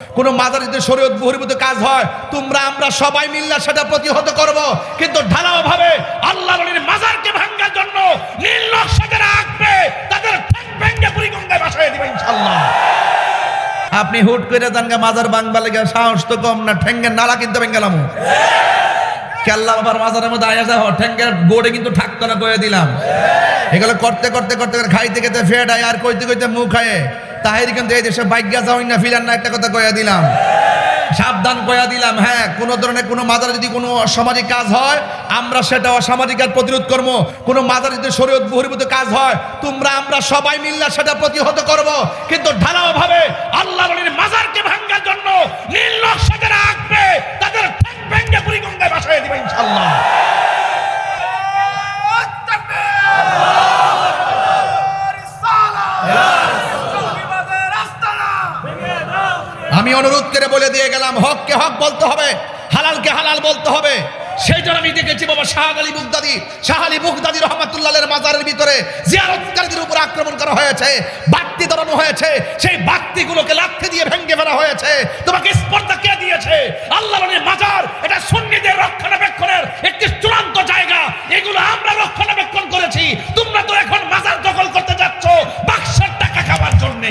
কোনো মাজার যদি শরীয়ত বহির্ভূত কাজ হয় তোমরা আমরা সবাই মিল্লা সেটা প্রতিহত করব, কিন্তু ঢালাও ভাবে আল্লাহর ওলির মাজারকে ভাঙার জন্য নীল নকশা যারা আঁকবে তাদের ঠ্যাং ভেঙে বুড়িগঙ্গায় ভাসায় দিবে ইনশাআল্লাহ। আপনি হুট করে জানগা মাজার ভাঙবা লাগা সাহস তো কম না, ঠ্যাঙ্গের নালা কিনতে ভেঙ্গেলাম কেল্লা বাবার মাজারের মধ্যে আয়া যাও ঠ্যাঙ্গের গোড়ে কিন্তু থাকতো না কয়ে দিলাম। এগুলো করতে করতে করতে খাইতে খেতে ফেড আয় আর কইতে কইতে মুখ খায় তাহের কিন্তু এই দেশে বাইজ্ঞা যাওই না ফিলার না একটা কথা কয়া দিলাম, সাবধান কয়া দিলাম। হ্যাঁ, কোনো ধরনের কোনো মাজারে যদি কোনো অসামাজিক কাজ হয় আমরা সেটা অসামাজিক কাজ প্রতিরোধ করবো। কোনো মাজারে যদি শরীয়ত বহির্ভূত কাজ হয় তোমরা আমরা সবাই মিল্লা সেটা প্রতিহত করব, কিন্তু ঢালাও ভাবে আল্লাহর ওলির মাজারকে ভাঙার জন্য নীল নকশা যারা আঁকবে তাদের ঠ্যাং ভেঙে বুড়িগঙ্গায় ভাসায় দিবে ইনশাআল্লাহ। আমি অনুরোধ করে বলে দিয়ে গেলাম, হককে হক বলতে হবে, হালালকে হালাল বলতে হবে। সেই জন্য আমি দেখেছি বাবা শাহ আলী বুগদাদি রহমাতুল্লাহের মাজারের ভিতরে জিয়ারতকারীদের উপর আক্রমণ করা হয়েছে, বাতি ধরানো হয়েছে, সেই বাতিগুলোকে লাথি দিয়ে ভেঙে ফেলা হয়েছে। তোমাকে স্পর্ধা কে দিয়েছে? আল্লাহর ওলির মাজার এটা সুন্নিদের রক্ষণাবেক্ষণের একটি চূড়ান্ত জায়গা, এগুলো আমরা রক্ষণাবেক্ষণ করেছি। তোমরা তো এখন মাজার দখল করতে যাচ্ছ বাক্সের টাকা খাওয়ার জন্য।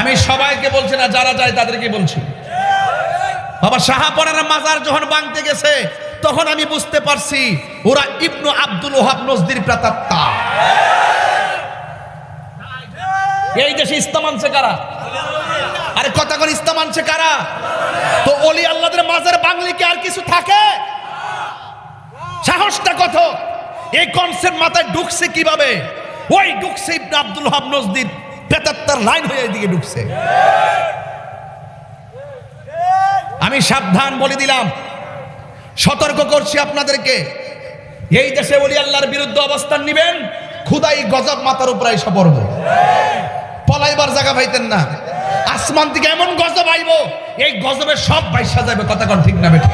আমি সবাইকে বলছি না, যারা যায় তাদেরকে বলছি। বাবা শাহপরার মাজার যখন ভাঙতে গেছে তখন আমি বুঝতে পারছি ওরা ইবনু আব্দুল ওহাব নজদির প্রেতাত্মা। এই দেশে ইসলাম আনছে কারা? আরে কথা কোন ইসলাম আনছে কারা? তো ওলি আল্লাহদের মাজার বাংলি কি আর কিছু থাকে? সাহসটা কত? এই কনসেপ্ট মাথায় ঢুকছে কিভাবে? ওই ঢুকছে ইবনু আব্দুল ওহাব নজদির প্রেতাত্মার লাইন হয়ে এদিকে ঢুকছে। আমি সাবধান বলে দিলাম, সতর্ক করছি আপনাদেরকে, এই দেশে ওলি আল্লাহর বিরুদ্ধে অবস্থান নিবেন খুদাই গজব মাথার উপর এসে পড়বো, পলাইবার জায়গা পাইতেন না। আসমান থেকে এমন গজব আইব এই গজবে সব বাইসা যাবে। কথা কোন ঠিক না বেঠিক?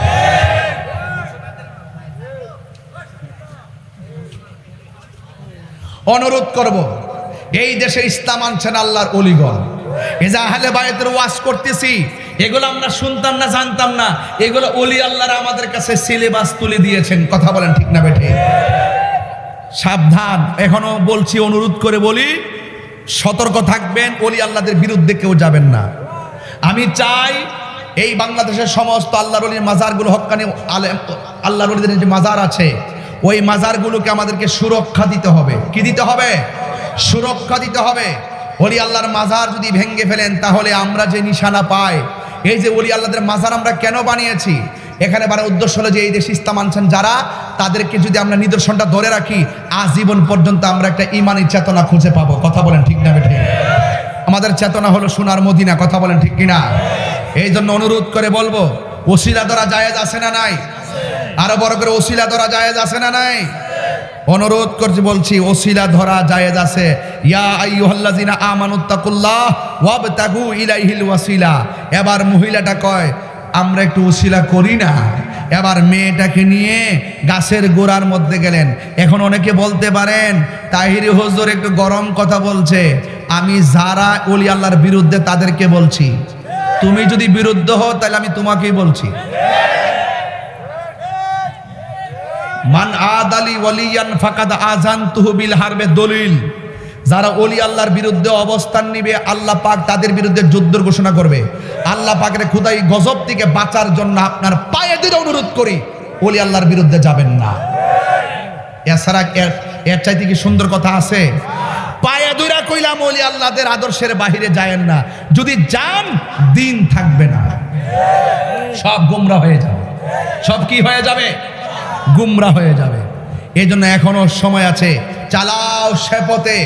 অনুরোধ করব, এই দেশে ইসলাম আনছেন আল্লাহর ওলিগণ। এই যে আহলে বায়াতের ওয়াজ করতেছি এগুলো আমরা শুনতাম না, জানতাম না, এগুলো ওলি আল্লাহরা আমাদের কাছে সিলেবাস তুলে দিয়েছেন। কথা বলেন ঠিক না বেঠিক? সাবধান, এখনো বলছি, অনুরোধ করে বলি, সতর্ক থাকবেন, ওলি আল্লাহদের বিরুদ্ধে কেউ যাবেন না। আমি চাই এই বাংলাদেশের সমস্ত আল্লাহর ওলির মাজারগুলো, হক্কানি আল্লাহর ওলিদের যে মাজার আছে ওই মাজারগুলোকে আমাদেরকে সুরক্ষা দিতে হবে। কি দিতে হবে? সুরক্ষা দিতে হবে। ওলি আল্লাহর মাজার যদি ভেঙে ফেলেন তাহলে আমরা যে নিশানা পাই, এই যে ওলি আল্লাহদের মাজার আমরা কেন বানিয়েছি, এখানে বানার উদ্দেশ্য হলো যে এই দেশে ইসলাম আনছেন যারা, তাদেরকে যদি আমরা নিদর্শনটা ধরে রাখি আজীবন পর্যন্ত আমরা একটা ইমানি চেতনা খুঁজে পাবো। কথা বলেন ঠিক না বেঠিক? আমাদের চেতনা হলো সোনার মদিনা। কথা বলেন ঠিক কিনা? এই জন্য অনুরোধ করে বলবো, ওসিলা ধরা জায়েজ আছে না নাই? আরো বড় করে ওসিলা ধরা জায়েজ আছে না নাই? অনুরোধ করছি, বলছি, ওসিলা ধরা জায়েজ আছে। ইয়া আইয়ুহাল্লাযিনা আমানুত্তাকুল্লাহ ওয়াবতাগু ইলাইহিল ওয়াসিলা। এবার মহিলাটা কয় আমরা একটু ওসিলা করি না। এবার মেয়েটাকে নিয়ে গাছের গোড়ার মধ্যে গেলেন। এখন অনেকে বলতে পারেন তাহিরি হুজুর একটু গরম কথা বলছে। আমি যারা ওলি আল্লাহর বিরুদ্ধে তাদেরকে বলছি, তুমি যদি বিরুদ্ধ হও তাহলে আমি তোমাকেই বলছি। মান আদালি ওয়ালিয়ান ফাকাদ আযানতুহু বিল হারবে দলিল। যারা ওলি আল্লাহর বিরুদ্ধে অবস্থান নিবে আল্লাহ পাক তাদের বিরুদ্ধে যুদ্ধের ঘোষণা করবে। আল্লাহ পাকের খোদাই গজব থেকে বাঁচার জন্য আপনার পায়ে ধরে অনুরোধ করি, ওলি আল্লাহর বিরুদ্ধে যাবেন না। এছাড়া এর চাইতে কি সুন্দর কথা আছে? পায়ে ধরে কইলাম ওলি আল্লাহদের আদর্শের বাহিরে যায়েন না। যদি যান দিন থাকবে না, সব গুমরা হয়ে যাবে। সব কি হয়ে যাবে? গুমরা হয়ে যাবে। এই জন্য এখনো সময় আছে, চালাও সে পথে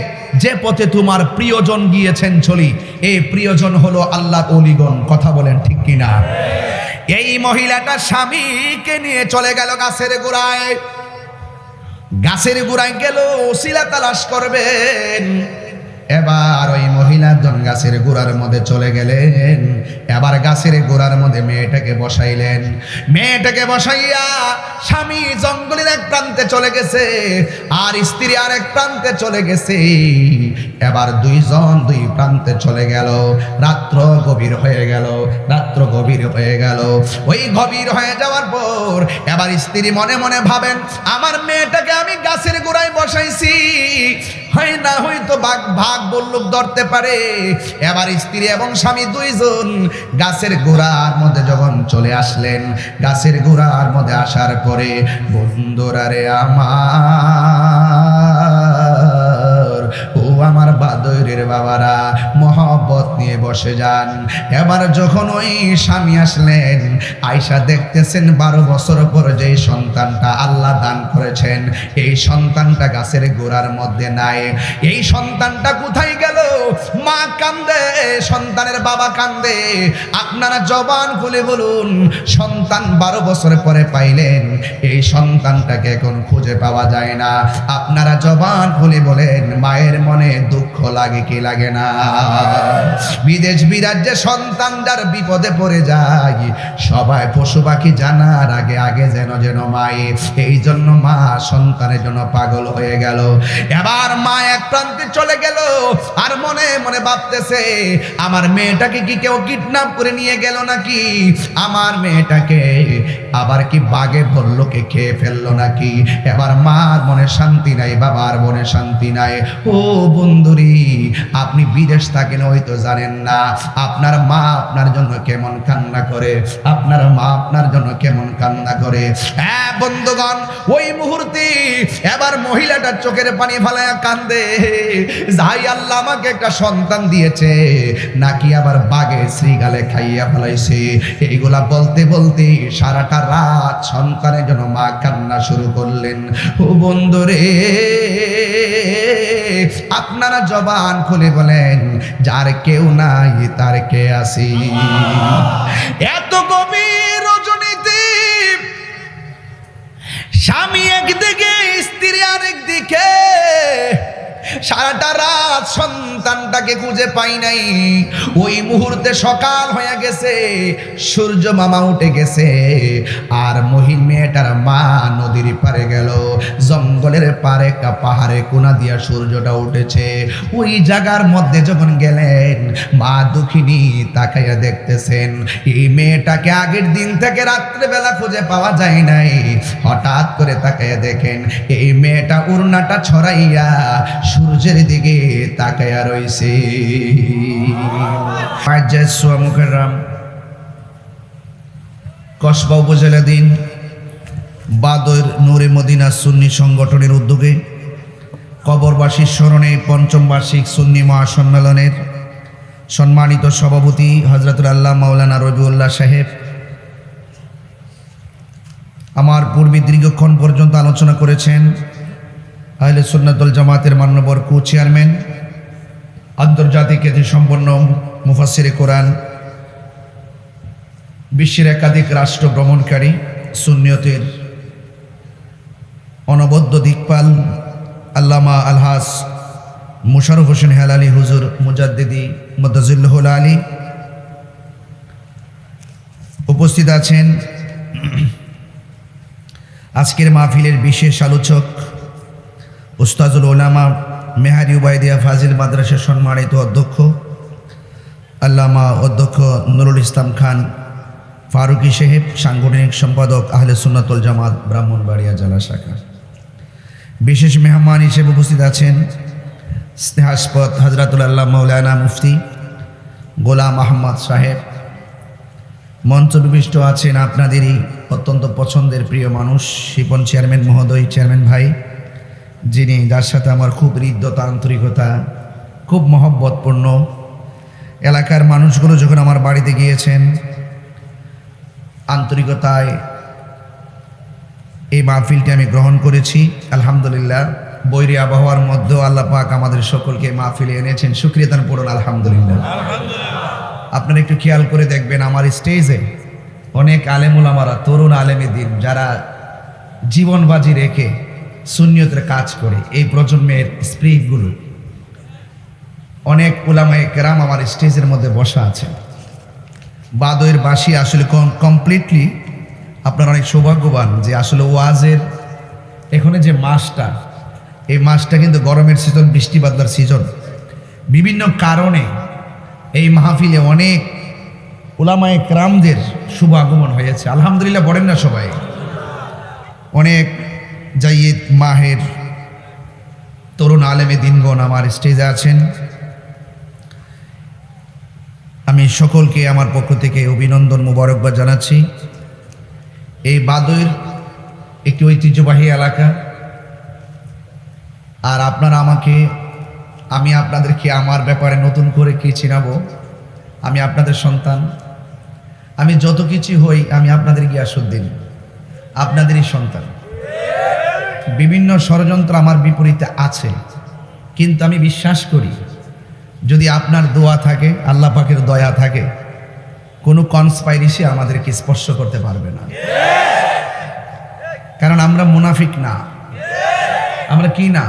যে পথে তোমার প্রিয়জন গিয়েছেন চলি। এই প্রিয়জন হলো আল্লাহর ওলিগণ। কথা বলেন ঠিক কিনা? এই মহিলাটা স্বামীকে নিয়ে চলে গেল গাছের গোড়ায়। গাছের গোড়ায় গেল ওসিলা তালাশ করবেন। এবার ওই মহিলা জন গাছের গোড়ার মধ্যে চলে গেলেন। এবার গাছের গোড়ার মধ্যে মেয়েটাকে বসাইলেন। মেয়েটাকে বসাইয়া স্বামী জঙ্গলের এক প্রান্তে চলে গেছে, আর স্ত্রী আর এক প্রান্তে চলে গেছে। এবার দুইজন দুই প্রান্তে চলে গেল। রাত্র গভীর হয়ে গেল, রাত্র গভীর হয়ে গেল। ওই গভীর হয়ে যাওয়ার পর এবার স্ত্রী মনে মনে ভাবেন, আমার মেয়েটাকে আমি গাছের গোড়ায় বসাইছি, হয় না হয়তো ভাগ বল্লুক ধরতে পারে। এবার স্ত্রী এবং স্বামী দুইজন গাছের গোড়ার মধ্যে যখন চলে আসলেন, গাছের গোড়ার মধ্যে আসার পরে, বন্ধুরা রে আমার, ও আমার বাদরের বাবারা, মহব্বত নিয়ে বসে যান। এবার যখন ওই স্বামী আসলেন, আয়সা দেখতেছেন 12 বছর পর যে সন্তানটা আল্লাহ দান করেছেন, এই সন্তানটা গাছের গোড়ার মধ্যে নাই। এই সন্তানটা কোথায় গেল? মা কান্দে, সন্তানের বাবা কান্দে। আপনারা জবান খুলে বলুন, সন্তান 12 বছর পরে পাইলেন, এই সন্তানটাকে এখন খুঁজে পাওয়া যায় না। আপনারা জবান খুলে বলেন, মায়ের মনে দুঃখ লাগে কি লাগে না? বিদেশ বিরাজ্যে সন্তান যার বিপদে পড়ে যায়, সবাই পশু পাখি জানার আগে আগে যেন যেন মায়ে, এই জন্য মা সন্তানের জন্য পাগল হয়ে গেল। এবার মা এক প্রান্তে চলে গেল, আর মনে মনে ভাবতেছে, আমার মেয়েটাকে কি কেউ কিডন্যাপ করে নিয়ে গেল নাকি? আমার মেয়েটাকে আবার কি বাঘে ভল্লুকে খেয়ে ফেললো নাকি? এবার মার মনে শান্তি নাই, বাবার মনে শান্তি নাই। ও বন্ধুরি, আপনি বিদেশ থাকেন হয়তো জানেন না, আপনার মা আপনার জন্য কেমন কান্না করে, আপনার মা আপনার জন্য কেমন কান্না করে। হ্যাঁ বন্ধুগণ, ওই মুহূর্তে এবার মহিলাটার চোখের পানি ফালায়া কান্দে, যাই আল্লাহ আমাকে একটা সন্তান দিয়েছে, নাকি আবার বাঘে শ্রীগালে খাইয়া ফেলাইছে। এইগুলা বলতে বলতে সারাটা রাত সন্তানের জন্য মা কান্না শুরু করলেন। ও বন্ধুরে, আপনারা জবান খুলে বলেন, যার কেউ নাই তার কে আসি? এত গভীর রজনীতে স্বামী একদিকে, স্ত্রী আরেক দিকে, সারাটা রাত সন্তানটাকে খুঁজে পাই নাই। ওই মুহূর্তে সকাল হয়ে গেছে, সূর্য মামা উঠে গেছে, আর মেয়েটার মা নদীর পারে গেল। জঙ্গলের পারে একটা পাহাড়ে কোনা দিয়া সূর্যটা উঠেছে। ওই জায়গার মধ্যে যখন গেলেন, মা দুঃখিনী তাকাইয়া দেখতেছেন, এই মেয়েটাকে আগের দিন থেকে রাত্রেবেলা খুঁজে পাওয়া যায় নাই। হঠাৎ করে তাকাইয়া দেখেন, এই মেয়েটা উড়নাটা ছড়াইয়া সূর্যের দিকে তাকাইয়া রইছে। মুখেরাম কসবা উপজেলাধীন বাদর নূরে মদিনা সুন্নি সংগঠনের উদ্যোগে কবরবাসীর স্মরণে ৫ম বার্ষিক সুন্নি মহাসম্মেলনের সম্মানিত সভাপতি হযরতুল আল্লাহ মাওলানা রবিউল্লাহ সাহেব আমার পূর্বে দীর্ঘক্ষণ পর্যন্ত আলোচনা করেছেন। আহলে সুন্নাত ওয়াল জামাতের মান্যবর কো চেয়ারম্যান, আন্তর্জাতিক খ্যাতিসম্পন্ন মুফাসসিরে কোরআন, বিশ্বের একাধিক রাষ্ট্র ভ্রমণকারী, সুন্নিয়তের অনবদ্য দিকপাল আল্লামা আলহাজ মুশাররফ হোসেন হেলালি হুজুর মুজাদ্দিদি মুদাজ্জিলুল আলী উপস্থিত আছেন। আজকের মাহফিলের বিশেষ আলোচক উস্তাজুল উলামা মেহারি উবাইদিয়া ফাজিল মাদ্রাসার সম্মানিত অধ্যক্ষ আল্লামা অধ্যক্ষ নুরুল ইসলাম খান ফারুকি সাহেব, সাংগঠনিক সম্পাদক আহলে সুন্নাত ওয়াল জামাত ব্রাহ্মণবাড়িয়া জেলা শাখা। বিশেষ মেহমান হিসেবে উপস্থিত আছেন স্নেহাস্পদ হযরতুল আল্লাহ মাওলানা মুফতি গোলাম আহমদ সাহেব। মঞ্চবিষ্ট আছেন আপনাদেরই অত্যন্ত পছন্দের প্রিয় মানুষ শিপন চেয়ারম্যান মহোদয়, চেয়ারম্যান ভাই, যিনি যার সাথে আমার খুব হৃদ্যতা, আন্তরিকতা, খুব মহব্বতপূর্ণ। এলাকার মানুষগুলো যখন আমার বাড়িতে গিয়েছেন, আন্তরিকতায় এই মাহফিলটি আমি গ্রহণ করেছি। আলহামদুলিল্লাহ, বৈরী আবহাওয়ার মধ্যেও আল্লাহ পাক আমাদের সকলকে মাহফিলে এনেছেন, শুকরিয়া দান পড়ুন আলহামদুলিল্লাহ। আপনারা একটু খেয়াল করে দেখবেন, আমার স্টেজে অনেক আলেম উলামারা, তরুণ আলেমে দিন, যারা জীবন বাজি রেখে সুন্নিয়তের কাজ করে, এই প্রজন্মের স্পিরিটগুলো অনেক উলামায়ে কেরাম আমার স্টেজের মধ্যে বসা আছেন। বাদয়ের বাঁশি আসলে কমপ্লিটলি আপনারা অনেক সৌভাগ্যবান যে আসলে ওয়াজের এখানে যে মাসটা, এই মাসটা কিন্তু গরমের সিজন, বৃষ্টি বাদলার সিজন। বিভিন্ন কারণে এই মাহফিলে অনেক উলামায়ে কেরামদের শুভ আগমন হয়েছে। আলহামদুলিল্লাহ বলেন না সবাই? অনেক জাইয়েদ মাহের তরুণ আলেমে দিনগণ আমার স্টেজে আছেন। আমি সকলকে আমার পক্ষ থেকে অভিনন্দন মুবারকবাদ জানাচ্ছি। এই বাদয়ের একটি ঐতিহ্যবাহী এলাকা, আর আপনারা আমি আপনাদেরকে আমার ব্যাপারে নতুন করে কি চিনাবো? আমি আপনাদের সন্তান, আমি যত কিছু হই আমি আপনাদের গিয়াসউদ্দিন, আপনাদেরই সন্তান। বিভিন্ন ষড়যন্ত্র আমার বিপরীতে আছে, কিন্তু আমি বিশ্বাস করি যদি আপনার দোয়া থাকে, আল্লাহ পাকের দয়া থাকে, কোনো কনস্পাইরেসি আমাদেরকে স্পর্শ করতে পারবে না। কারণ আমরা মুনাফিক না। আমরা কি না?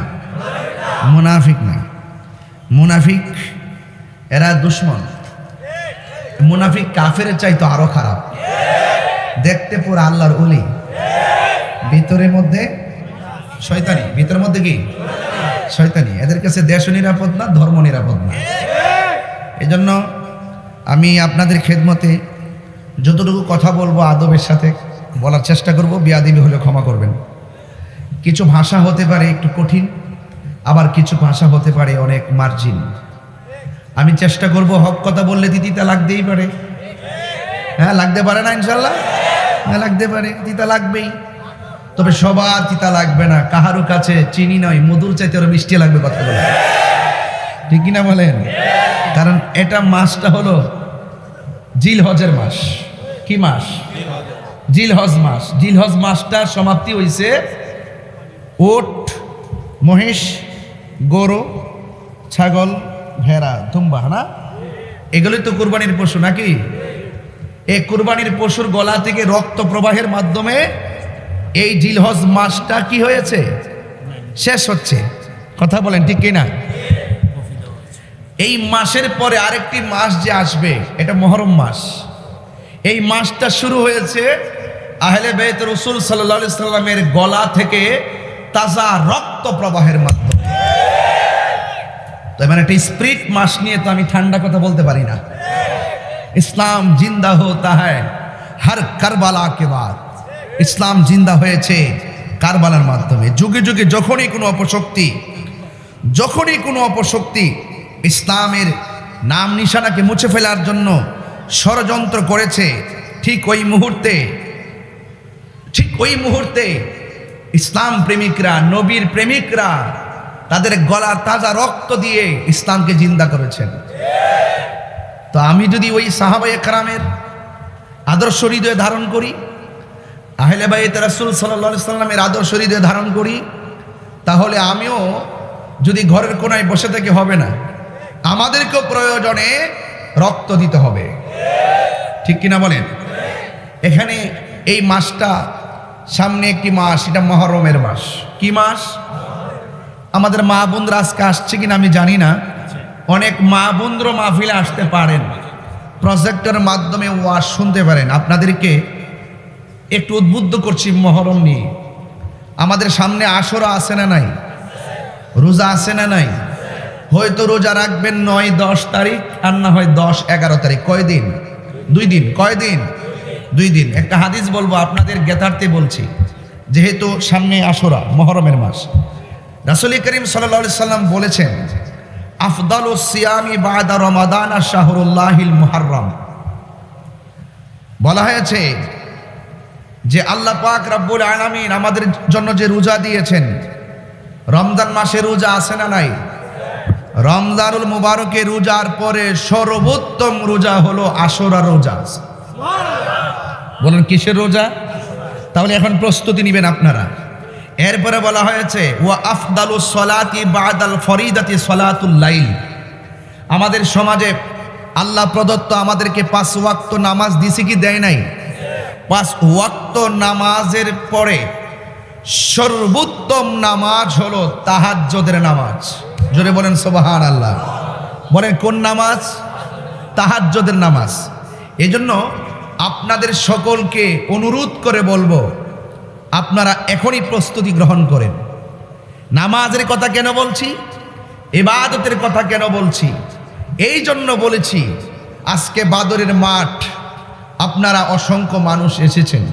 মুনাফিক না। মুনাফিক এরা দুশ্মন। মুনাফিক কাফের চাইতো আরো খারাপ। দেখতে পুরো আল্লাহর ওলি, ভিতরের মধ্যে শয়তানি। ভিতরের মধ্যে কি? শয়তানি। এদের কাছে দেশও নিরাপদ না, ধর্ম নিরাপদ না। এই জন্য আমি আপনাদের খেদমতে যতটুকু কথা বলবো আদবের সাথে বলার চেষ্টা করব। বিয়াদবি হলে ক্ষমা করবেন। কিছু ভাষা হতে পারে একটু কঠিন, আবার কিছু ভাষা হতে পারে অনেক মার্জিন। আমি চেষ্টা করব হক কথা বললে তিতা লাগতেই পারে। হ্যাঁ, লাগতে পারে না? ইনশাল্লাহ হ্যাঁ, লাগতে পারে, তিতা লাগবেই। তবে সবার তিতা লাগবে না। কাহারও কাছে চিনি নয়, মধুর চাইতে আরো মিষ্টি লাগবে কথা বলে, ঠিক কিনা বলেন? কারণ এটা মাসটা হলো জিলহজের মাস। কি মাস? জিলহজ মাস। জিলহজ মাসটার সমাপ্তি হইছে ওট, মহিষ, গরু, ছাগল, ভেড়া, দুম্বা, না? এগুলোই তো কুরবানির পশু নাকি? এই কুরবানির পশুর গলা থেকে রক্ত প্রবাহের মাধ্যমে এই জিলহজ মাসটা কি হয়েছে? শেষ হচ্ছে। কথা বলেন ঠিক কিনা? এই মাসের পরে আরেকটি মাস যে আসবে, এটা মুহররম মাস। এই মাসটা শুরু হয়েছে আহলে বাইত রাসূল সাল্লাল্লাহু আলাইহি সাল্লামের গলা থেকে তাজা রক্ত প্রবাহের মাধ্যমে। তো মানে একটা স্পিরিট মাস নিয়ে তো আমি ঠান্ডা কথা বলতে পারি না। ইসলাম জিন্দা হোতা হ্যায় হর কারবালা কে বাদ। ইসলাম জিন্দা হয়েছে কারবালার মাধ্যমে। যুগে যুগে যখনই কোনো অপশক্তি ইসলামের নাম নিশানাকে মুছে ফেলার জন্য ষড়যন্ত্র করেছে, ঠিক ওই মুহূর্তে ইসলাম প্রেমিকরা, নবীর প্রেমিকরা তাদের গলার তাজা রক্ত দিয়ে ইসলামকে জিন্দা করেছেন। তো আমি যদি ওই সাহাবায়ে কেরামের আদর্শ হৃদয়ে ধারণ করি, আহলে বাইত রাসূল সাল্লাল্লাহু আলাইহি সাল্লামের আদর্শ হৃদয়ে ধারণ করি, তাহলে আমিও যদি ঘরের কোনায় বসে থেকে হবে না, আমাদেরকেও প্রয়োজনে রক্ত দিতে হবে, ঠিক কিনা বলেন? এখানে এই মাসটা সামনে একটি মাস, এটা মুহররমের মাস। কি মাস? আমাদের মা বোনরা আজকে আসছে কিনা আমি জানি না। অনেক মা বোনরা মাহফিলে আসতে পারেন, প্রজেক্টরের মাধ্যমে ওয়াজ শুনতে পারেন। আপনাদেরকে একটু উদ্বুদ্ধ করছি মুহররম নিয়ে। আমাদের সামনে আশুরা আছে না নাই? রোজা আছে না নাই? হয়তো রোজা রাখবেন 9-10 তারিখ, আর না হয় 10-11 তারিখ। কয়দিন? 2 দিন। কয়দিন? 2 দিন। একটা হাদিস বলবো আপনাদের জ্ঞাতার্থে বলছি, যেহেতু সামনে আশুরা, মুহররমের মাস। রাসূল করিম সাল্লাল্লাহু আলাইহি সাল্লাম বলেছেন, আফদালুস সিয়ামি বাদা রমাদান শাহরুল্লাহিল মুহাররম। বলা হয়েছে যে আল্লাহ পাক রব্বুল আলামিন আমাদের জন্য যে রোজা দিয়েছেন, রমজান মাসে রোজা আছে না নাই? রমজানুল মুবারকের রোজার পরে সর্বোত্তম রোজা হলো আশুরা রোজা। বলেন কিসের রোজা? তাহলে এখন প্রস্তুতি নেবেন আপনারা। এরপরে বলা হয়েছে ওয়া আফদালুস সলাতি বাদাল ফরিদাতি সলাতুল লাইল। আমাদের সমাজে আল্লাহ প্রদত্ত আমাদেরকে 5 ওয়াক্ত নামাজ দিছে কি দেয় নাই? 5 ওয়াক্ত নামাজের পরে সর্বোত্তম নামাজ হলো তাহাজ্জুদের নামাজ। জোরে বলেন সুবহানাল্লাহ। বলেন কোন নামাজ? তাহাজ্জুদের নামাজ। এজন্য আপনাদের সকলকে অনুরোধ করে বলবো, আপনারা এখনই প্রস্তুতি গ্রহণ করেন। নামাজের কথা কেন বলছি, ইবাদতের কথা কেন বলছি? এই জন্য বলেছি, আজকে বাদরের মাঠ, আপনারা অসংখ্য মানুষ এসেছেন।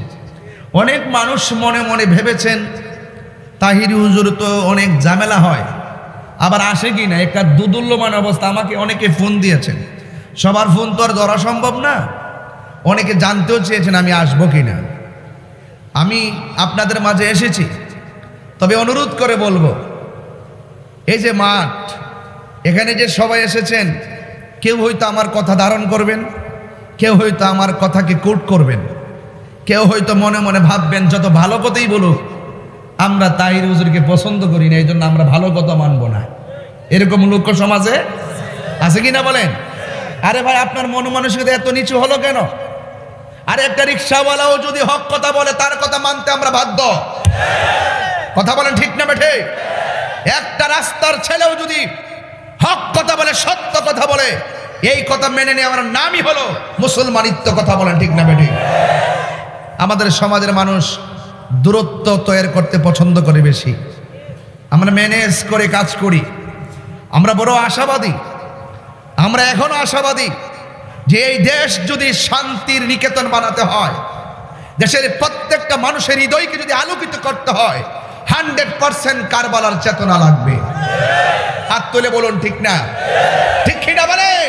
অনেক মানুষ মনে মনে ভেবেছেন তাহিরি হুজুর তো অনেক ঝামেলা হয়, আবার আসে কি না, একটা দুদুল্যমান অবস্থা। আমাকে অনেকে ফোন দিয়েছেন, সবার ফোন তো আর ধরা সম্ভব না। অনেকে জানতেও চেয়েছেন আমি আসবো কি না। আমি আপনাদের মাঝে এসেছি, তবে অনুরোধ করে বলবো, এই যে মাঠ, এখানে যে সবাই এসেছেন, কেউ হয়তো আমার কথা ধারণ করবেন, কেউ হয়তো আমার কথাকে কোট করবেন, কেউ হয়তো মনে মনে ভাববেন যত ভালো কথাই বলুক, আমরা তাহির হুজুরকে পছন্দ করি না, এই জন্য আমরা ভালো কথা মানবো না। এরকম লোক সমাজে আছে কি না বলেন? আরে ভাই, আপনার মন মানসিকতা এত নিচু হলো কেন? আর একটা রিক্সাওয়ালাও যদি হক কথা বলে, তার কথা মানতে আমরা বাধ্য। কথা বলেন ঠিক না বেঠে? একটা রাস্তার ছেলেও যদি হক কথা বলে, সত্য কথা বলে, এই কথা মেনে নেওয়ার নামই হলো মুসলমানিত্ব। কথা বলেন ঠিক না বেঠে? আমাদের সমাজের মানুষ দূরত্ব তৈরি করতে পছন্দ করে বেশি। আমরা ম্যানেজ করে কাজ করি। আমরা বড় আশাবাদী, আমরা এখনো আশাবাদী যে এই দেশ যদি শান্তির নিকেতন বানাতে হয়, দেশের প্রত্যেকটা মানুষের হৃদয়কে যদি আলোকিত করতে হয়, 100% কারবালার চেতনা লাগবে। হাত তুলে বলুন ঠিক না? ঠিক কিনা বলেন?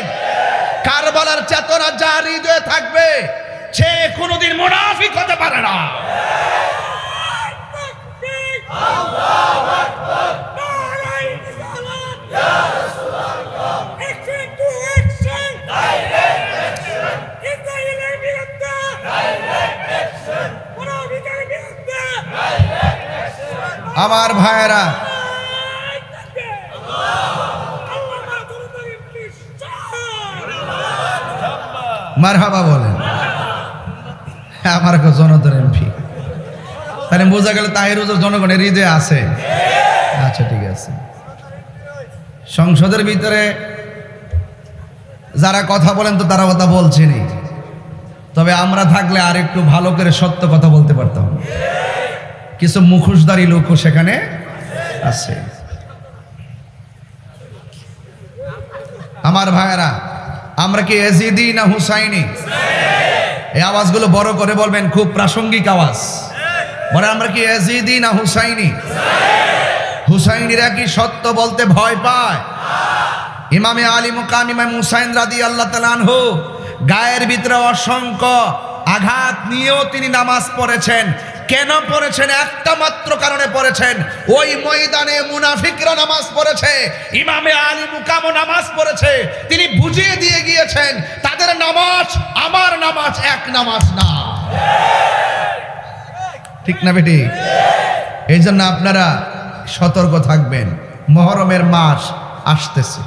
কারবালার চেতনা যার হৃদয়ে থাকবে, সে কোনোদিন মুনাফিক হতে পারে না। আমার ভাইয়েরা, মারহাবা বলেন। আমার জনতার এমপি, তাহলে বোঝা গেল তাহির হুজুর জনগণের হৃদয়ে আছে। আচ্ছা ঠিক আছে। সংসদের ভিতরে যারা কথা বলেন তো তারা কথা বলছেনই, তবে আমরা থাকলে আর একটু ভালো করে সত্য কথা বলতে পারতাম। কিছু মুখোশধারী লোকও সেখানে আছে। আমার ভাইয়েরা, আমরা কি এজিদি না হুসাইনি? এই আওয়াজগুলো বড় করে বলবেন, খুব প্রাসঙ্গিক আওয়াজ। বলে আমরা কি এজিদি না হুসাইনি? হুসাইনিরা কি সত্য বলতে ভয় পায়? ইমামে আলী মুকাম ইমাম হুসাইন রাদিয়াল্লাহু তাআলা আনহু গায়ের ভিতরে অসংখ্য আঘাত নিয়েও তিনি নামাজ পড়েছেন। কেন পড়েছেন? একটা মাত্র কারণে পড়েছেন, ওই ময়দানে মুনাফিকরা নামাজ পড়েছে, ইমামে আলী মুকামও নামাজ পড়েছে। তিনি বুঝিয়ে দিয়ে গিয়েছেন তাদের নামাজ আমার নামাজ এক নামাজ না। ঠিক না বেটি? এই জন্য আপনারা সতর্ক থাকবেন। মুহররমের মাস আসতেছে।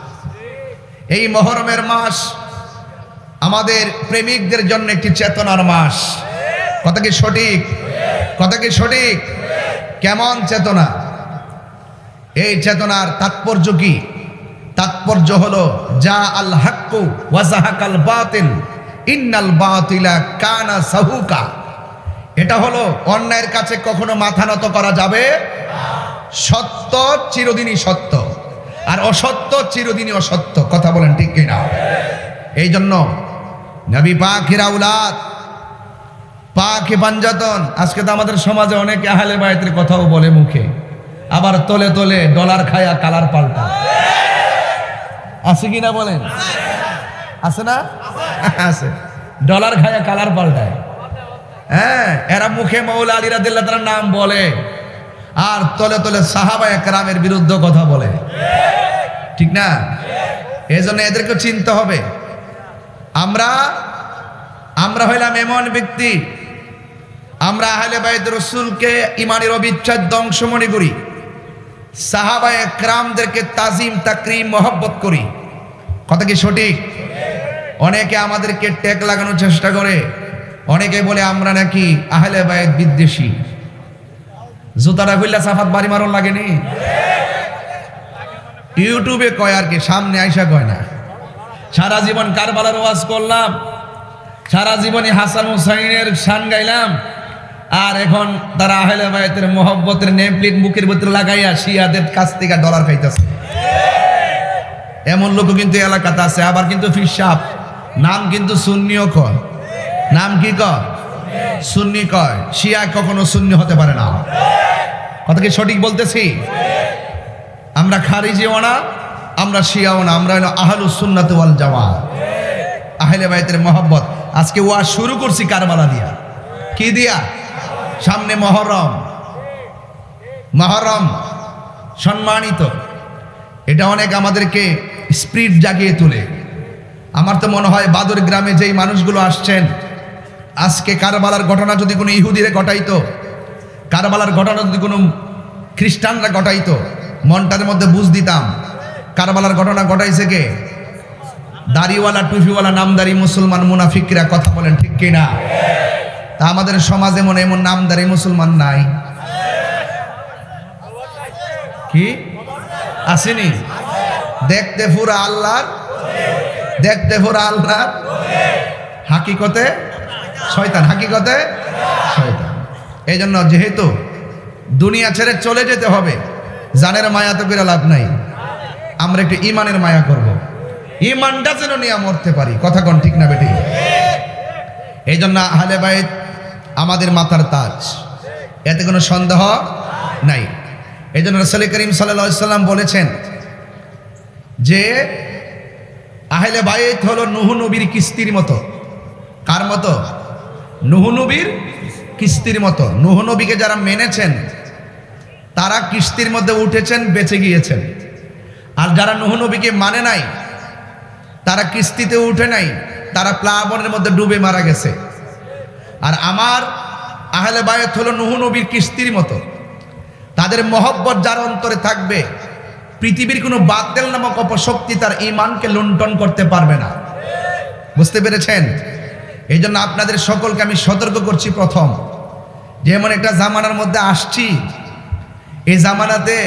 এই মুহররমের মাস আমাদের প্রেমিকদের জন্য একটি চেতনার মাস। কথা কি সঠিক? কথা কি সঠিক? কেমন চেতনা? এই চেতনার তাৎপর্য কি? তাৎপর্য হলো যা আল হাক্কু ওয়া যাহাকাল বাতিল ইন্নাল বাতিলা কানা সাহুকা। এটা হলো অন্যায়ের কাছে কখনো মাথা নত করা যাবে না। সত্য চিরদিনই সত্য, আর অসত্য চিরদিনই অসত্য। কথা বলেন ঠিক কিনা? এই জন্য নবী পাকের আওলাদ, পাকে পাঞ্জাতন, আজকে তো আমাদের সমাজে অনেকে আহলে বায়তের কথাও বলে মুখে, আবার তলে তলে ডলার খায়া কালার পাল্টা। আছে কিনা বলেন? আছে না? আছে। ডলার খায়া কালার পাল্টায়। হ্যাঁ, এরা মুখে মাওলা আলী রাদিয়াল্লাহু তাআলার নাম বলে, আর তলে তলে সাহাবায়ে কেরামের বিরুদ্ধে কথা বলে। ঠিক না? এই জন্য এদেরকে চিনতে হবে। আমরা হইলাম এমন ব্যক্তি, আমরা আহলে বাইত রাসূলকে ইমানের অবিচ্ছেদ্য অংশ মনে করি, সাহাবায়ে কেরামদেরকে তাজিম তাকরীম মহব্বত করি। কথা কি সঠিক? অনেকে আমাদেরকে ট্যাগ লাগানোর চেষ্টা করে, অনেকে বলে আমরা নাকি আহলে বাইত বিদ্বেষী। জুতারা কইলা সাফাত বাড়ি মারণ লাগেনি? ইউটিউবে কয় আর কি, সামনে আইসা কয় না। সারা জীবন কারবালার ওয়াজ করলাম, সারা জীবনে হাসান হুসাইনের শান গাইলাম, আর এখন তারা আহলে বায়তের মোহব্বতের নেম প্লেট মুখের ভিতরে লাগাইয়া শিয়াদের কাছ থেকে ডলার খাইতেছে। এমন লোক কিন্তু এলাকাতে আছে। আবার কিন্তু ফিরসাব নাম কিন্তু সুন্নিও কয়, নাম কি কয়? সুন্নি কয়। শিয়া কখনো সুন্নি হতে পারে না। কথা কি সঠিক বলতেছি? আমরা খারিজিও না, আমরা শিয়াও না, আমরা আহলুস সুন্নাত ওয়াল জামাত, আহলে বাইতের মোহব্বত। আজকে ওয়াজ শুরু করছি কারবালা দিয়া। কি দিয়া? সামনে মহরম, মহরম সম্মানিত। এটা অনেক আমাদেরকে স্পিরিট জাগিয়ে তোলে। আমার তো মনে হয় বাদুর গ্রামে যেই মানুষগুলো আসছেন, আজকে কারবালার ঘটনা যদি কোনো ইহুদিরে ঘটাইতো, কারবালার ঘটনা যদি কোনো খ্রিস্টানরা ঘটাইতো, মনটার মধ্যে বুঝ দিতাম কারবালার ঘটনা ঘটাইছে কে? দাড়িওয়ালা টুপিওয়ালা নামদারি মুসলমান মুনাফিকরা। কথা বলেন ঠিক কিনা? তা আমাদের সমাজে মনে এমন নামদারি মুসলমান নাই কি? আসেনি? দেখতে পুরা আল্লাহর, দেখতে পুরা আল্লাহর, হাকিকতে শয়তান, হাকিকতে শয়তান। এই জন্য যেহেতু দুনিয়া ছেড়ে চলে যেতে হবে, জানের মায়া তো করে লাভ নাই, আমরা একটু ইমানের মায়া করব। ইমানটা যেন নিয়ে মরতে পারি। কথা কোন ঠিক না বেটি? এই জন্য আহলে বাইত আমাদের মাথার তাজ, এতে কোনো সন্দেহ নাই। এই জন্য রাসূল করিম সাল্লাল্লাহু আলাইহি সাল্লাম বলেছেন যে আহলে বাইত হলো নূহ নবীর কিস্তির মতো। কার মতো? নূহ নবীর কিস্তির মতো। নূহ নবীকে যারা মেনেছেন তারা কিস্তির মধ্যে উঠেছেন, বেঁচে গিয়েছেন। আর যারা নূহ নবীকে মানে নাই, তারা কিস্তিতে উঠে নাই, তারা প্লাবনের মধ্যে ডুবে মারা গেছে। আর আমার আহলে বায়ত হলো নূহ নবীর কিস্তির মতো। তাদের মহব্বত যার অন্তরে থাকবে, পৃথিবীর কোনো বাতিল নামক অপশক্তি তার ঈমানকে লুণ্ঠন করতে পারবে না। বুঝতে পেরেছেন? এই জন্য আপনাদের সকলকে আমি সতর্ক করছি, প্রথম যেমন একটা জামানার মধ্যে আসছি, এই জামানাতে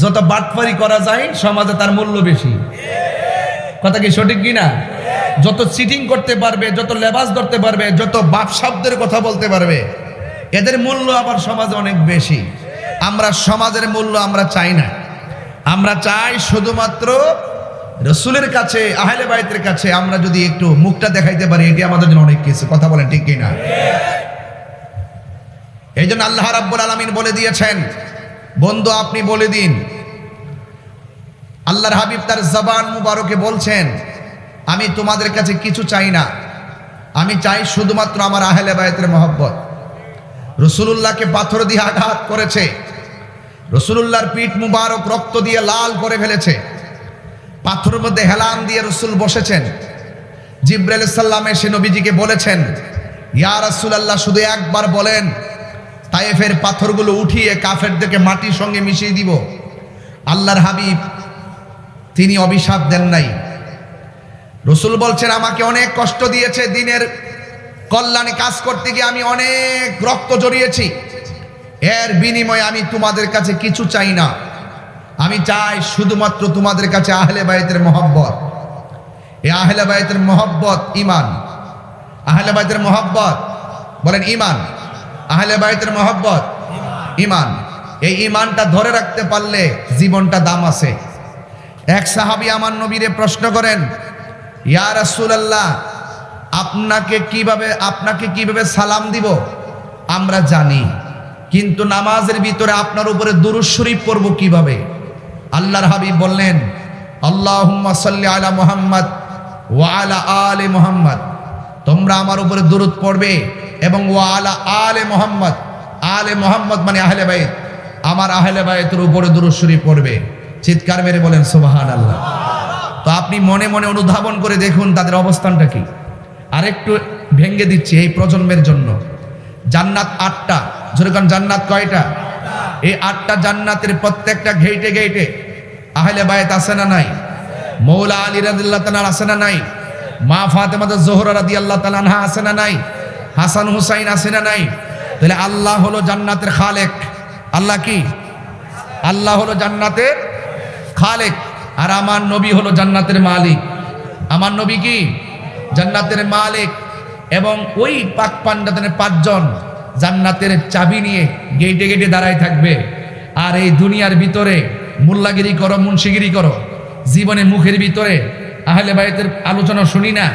যত বাটপারি করা যায় সমাজে তার মূল্য বেশি। কথা কি সঠিক কিনা? যত চিটিং করতে পারবে, যত লেবাস ধরতে পারবে, যত বাপ শব্দের কথা বলতে পারবে, এদের মূল্য আবার সমাজে অনেক বেশি। আমরা সমাজের মূল্য আমরা চাই না, আমরা চাই শুধুমাত্র রসুলের কাছে, আহলে বাইতের কাছে আমরা যদি একটু মুখটা দেখাইতে পারি, এটি আমাদের জন্য অনেক কিছু। কথা বলেন ঠিক কিনা? এই জন্য আল্লাহ রাব্বুল আলামিন বলে দিয়েছেন, বন্ধু আপনি বলে দিন। আল্লাহর হাবিব তার জবান মুবারকে বলছেন, আমি তোমাদের কাছে কিছু চাই না, আমি চাই শুধুমাত্র আমার আহলে বাইতের মহব্বত। রাসূলুল্লাহকে পাথর দিয়ে আঘাত করেছে, রাসূলুল্লাহর পিঠ মুবারক রক্ত দিয়ে লাল করে ফেলেছে, পাথরের মধ্যে হেলান দিয়ে রাসূল বসেছেন। জিবরাইল সাল্লাম এসে নবীজিকে বলেছেন, ইয়া রাসূলুল্লাহ শুধু একবার বলেন, তায়েফের পাথরগুলো উঠিয়ে কাফেরদেরকে মাটির সঙ্গে মিশিয়ে দিব। আল্লাহর হাবিব তিনি অভিশাপ দেন নাই। রাসূল বলছেন, আমাকে অনেক কষ্ট দিয়েছে, দিনের কল্যাণে কাজ করতে গিয়ে আমি অনেক রক্ত জড়িয়েছি, এর বিনিময়ে আমি তোমাদের কাছে কিছু চাই না, আমি চাই শুধুমাত্র তোমাদের কাছে আহলে বাইতের মহব্বত। এই আহলে বাইতের মহব্বত ঈমান। আহলে বাইতের মহব্বত বলেন ঈমান। আহলে বাইতের মহব্বত ঈমান। এই ঈমানটা ধরে রাখতে পারলে জীবনটা দাম আছে। এক সাহাবী আমার নবীরে প্রশ্ন করেন, ইয়া রাসূলুল্লাহ আপনাকে কিভাবে সালাম দিব আমরা জানি, কিন্তু নামাজের ভিতরে আপনার উপরে দুরূদ শরীফ পড়ব কিভাবে? আল্লাহর হাবিব বললেন, আল্লাহুম্মা সাল্লি আলা মুহাম্মদ ওয়া আলা আলি মুহাম্মদ, তোমরা আমার উপরে দুরূদ পড়বে এবং ওয়া আলা আলে মুহাম্মদ, আলে মুহাম্মদ মানে আহলে বাইত, আমার আহলে বাইতের উপরে দুরূদ শরীফ পড়বে। চিৎকার মেরে বলেন সুবহানাল্লাহ। তো আপনি মনে মনে অনুধাবন করে দেখুন তাদের অবস্থানটা কি। আরেকটু ভেঙ্গে দিচ্ছি এই প্রজন্মের জন্য। জান্নাত 8টা, যেরকম জান্নাত কয়টা? এই 8টা জান্নাতের প্রত্যেকটা গেইটে গেইটে আহলে বাইত আছে না নাই? মৌলা আলী রাদিয়াল্লাহু তাআলা আছে না নাই? মা ফাতেমা জোহরা রাদিয়াল্লাহু তাআলা আনহা আছে না নাই? হাসান হুসাইন আছে না নাই? তাহলে আল্লাহ হলো জান্নাতের খালেক। আল্লাহ কি? আল্লাহ হলো জান্নাতের খালেক, আর আমার নবী হলো জান্নাতের মালিক। আমার নবী কি জান্নাতের মালিক, এবং ওই পাক পান্ডাতের 5 জন জান্নাতের চাবি নিয়ে গেটে গেটে দাঁড়ায় থাকবে। আর এই দুনিয়ার ভিতরে মোল্লাগিরি করো, মুন্সিগিরি করো, জীবনে মুখের ভিতরে আহলে বাইতের আলোচনা শুনি না,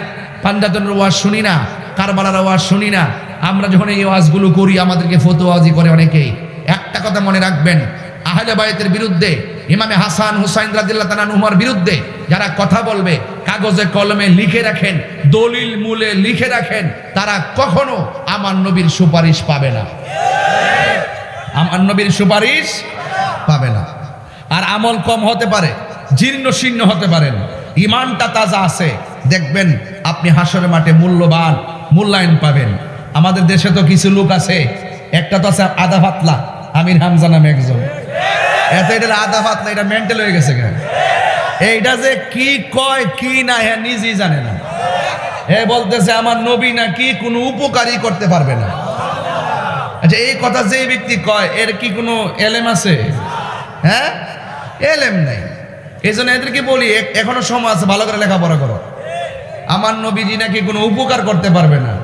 পাঞ্জাতনের ওয়াজ শুনি না, কারবালার ওয়াজ শুনি না। আমরা যখন এই ওয়াজগুলো করি আমাদেরকে ফতোয়াজি করে অনেকেই। একটা কথা মনে রাখবেন, আহলে বাইতের বিরুদ্ধে, ইমামে হাসান হুসাইন রাদিয়াল্লাহু তাআলা আনহুর বিরুদ্ধে যারা কথা বলবে, কাগজে কলমে লিখে রাখেন, দলিল মূলে লিখে রাখেন, তারা কখনো আমার নবীর সুপারিশ পাবে না। আমার নবীর সুপারিশ পাবে না। আর আমল কম হতে পারে, জীর্ণ শীর্ণ হতে পারেন, ইমানটা তাজা আছে, দেখবেন আপনি হাসরের মাঠে মূল্যবান মূল্যায়ন পাবেন। আমাদের দেশে তো কিছু লোক আছে, একটা তো আছে আধা পাতলা, আমির হামজা নামে একজন। এত এটা আধা পাতলা, এটা মেন্টাল হয়ে গেছে কেন? এইটা যে কি কয় কি না হ্যাঁ নিজেই জানে না। এ বলতেছে আমার নবী নাকি কোনো উপকারই করতে পারবে না। আচ্ছা, এই কথা যে ব্যক্তি কয় এর কি কোনো এলেম আছে? হ্যাঁ, এলেম নাই। এই জন্য এদেরকে বলি এখনো সময় আছে, ভালো করে লেখাপড়া করো। আমার নবীজি নাকি কোনো উপকার করতে পারবে না,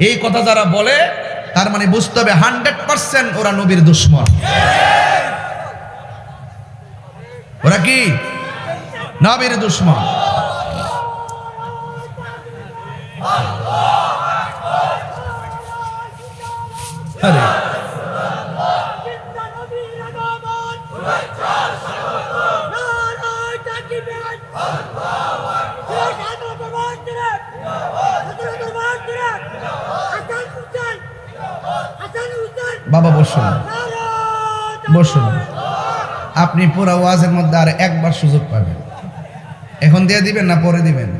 এই কথা যারা বলে তার মানে বুঝতে হবে 100% ওরা নবীর দুশমন। ওরা কি নবীর দুশমন। আরে বাবা বসুন, বসুন। আপনি পুরো ওয়াজের মধ্যে আর একবার সুযোগ পাবেন। এখন দিয়ে দিবেন না পরে দিবেন?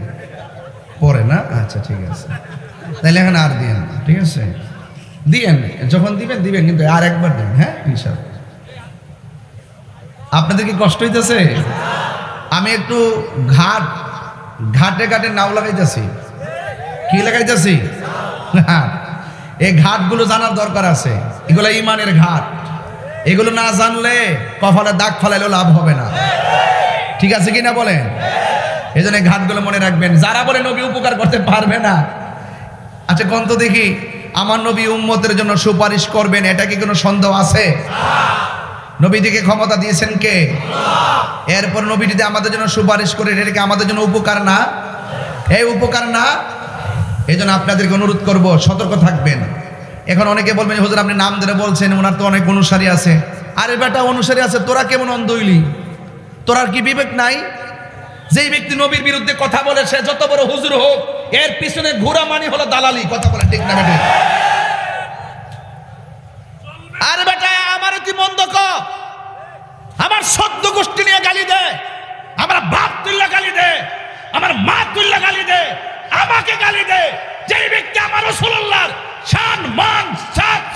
পরে না, আচ্ছা ঠিক আছে, তাহলে এখন আর দিয়েন, ঠিক আছে দিয়েন, যখন দিবেন দিবেন, কিন্তু আর একবার দিন। হ্যাঁ ইনশাআল্লাহ। আপনাদের কি কষ্ট হইতেছে? আমি একটু ঘাটে ঘাটে নাও লাগাইতেছি। কি লাগাইতেছি? এই ঘাটগুলো জানার দরকার আছে। এগুলো ইমানের ঘাট, এগুলো না জানলে কপালে দাগ ফেলাইলেও লাভ হবে না। ঠিক আছে কিনা বলেন? এই জন্য ঘাটগুলো মনে রাখবেন। যারা বলে নবী উপকার করতে পারবে না, আচ্ছা কোন তো দেখি আমার নবী উম্মতের জন্য সুপারিশ করবেন, এটা কি কোনো সন্দেহ আছে? নবীজিকে ক্ষমতা দিয়েছেন কে? এরপর নবী যদি আমাদের জন্য সুপারিশ করে, এটা কি আমাদের জন্য উপকার না? এই উপকার না? এই জন্য আপনাদেরকে অনুরোধ করব, সতর্ক থাকবেন। এখন অনেকে বলবেন হুজুর আপনি নাম ধরে বলছেন, ওনার তো অনেক অনুসারী আছে। আরে বেটা, অনুসারী আছে, তোরা কেমন অন্ধ হইলি? তোর কি বিবেক নাই? যেই ব্যক্তি নবীর বিরুদ্ধে কথা বলে, সে যত বড় হুজুর হোক, এর পিছনে ঘোরা মানি হলো দালালি। কথা বলে ঠিক না বেটা? আরে বেটা, আমার তুই মন্দ ক, আমার সদ্য গোষ্ঠী নিয়ে গালি দে, আমার বাপ তুল্লা গালি দে, আমার মা তুল্লা গালি দে, আমাকে গালি দে। যেই ব্যক্তি আমার রাসূলুল্লাহর শান মান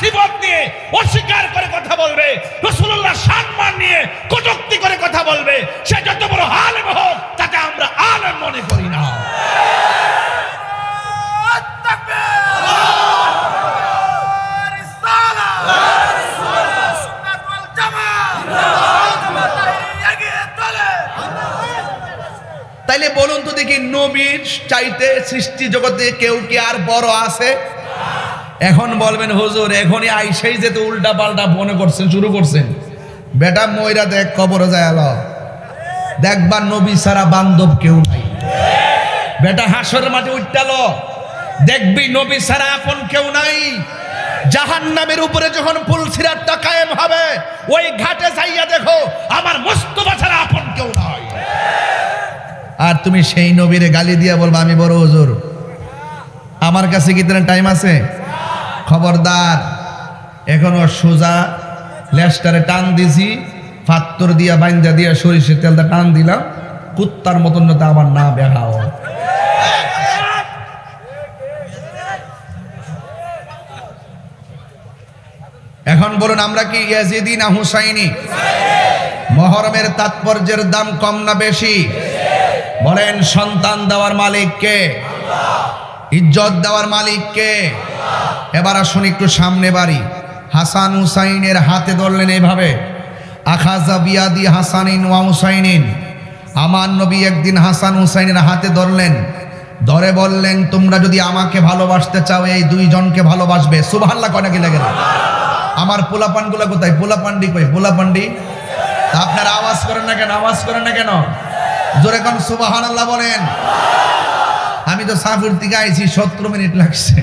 সিফত নিয়ে অস্বীকার করে কথা বলবে, রাসূলুল্লাহর শান মান নিয়ে কটূক্তি করে কথা বলবে, সে যত বড় আলেম হোক, তাকে আমরা আলেম মনে করি না। তাইলে বলুন তো দেখি, নবীর চাইতে সৃষ্টি জগতে কেউ কি আর বড় আছে? এখন বলবেন হুজুর এখনই আইসাই যেতে উল্টা পাল্টা মনে করছেন, শুরু করছেন। বেটা ময়রা দেখ, কবরে যায় আলো দেখবার নবী ছাড়া বান্ধব কেউ নাই। বেটা হাসরের মাঠে উঠতালো দেখবি নবী ছাড়া আপন কেউ নাই। জাহান্নামের উপরে যখন পুল সিরাতটা কায়েম হবে, ওই ঘাটে যাইয়া দেখো আমার মুস্তাফা ছাড়া আপন কেউ নাই। আর তুমি সেই নবীরে গালি দিয়া বলবা আমি বড় হুজুর। আমার কাছে কি তেমন টাইম আছে? খবরদার, এখনো সোজা লেস্টারে টান দিছি, ফাত্তর দিয়া বাইন্দা দিয়া সরিষের তেলটা টান দিলাম, কুত্তার মতন যাতে আমার না বেহাও। এখন বলুন আমরা কি ইয়াজিদি না হুসাইনি? মহরমের তাৎপর্যের দাম কম না বেশি? বলেন সন্তান দেওয়ার মালিক কে? ইজ্জত দেওয়ার মালিক কে? এবার আসুন একটু সামনে বাড়ি। হাসান হুসাইনের হাতে ধরলেন এইভাবে, আখাযা বিয়াদি হাসানিন ওয়া হুসাইনিন। আমার নবী একদিন হাসান হুসাইনের হাতে ধরলেন, ধরে বললেন, তোমরা যদি আমাকে ভালোবাসতে চাও এই দুইজনকে ভালোবাসবে। সুবহানাল্লাহ কয় নাকি লাগে না? আমার পোলাপানগুলো কোথায়? পোলাপান্ডি কই? পোলাপান্ডি আপনারা আওয়াজ করেন না কেন? আওয়াজ করেন না কেন? জোরে কোন সুবহানাল্লাহ বলেন। আমি তো সাফুর থেকে আইছি, 17 মিনিট লাগছে।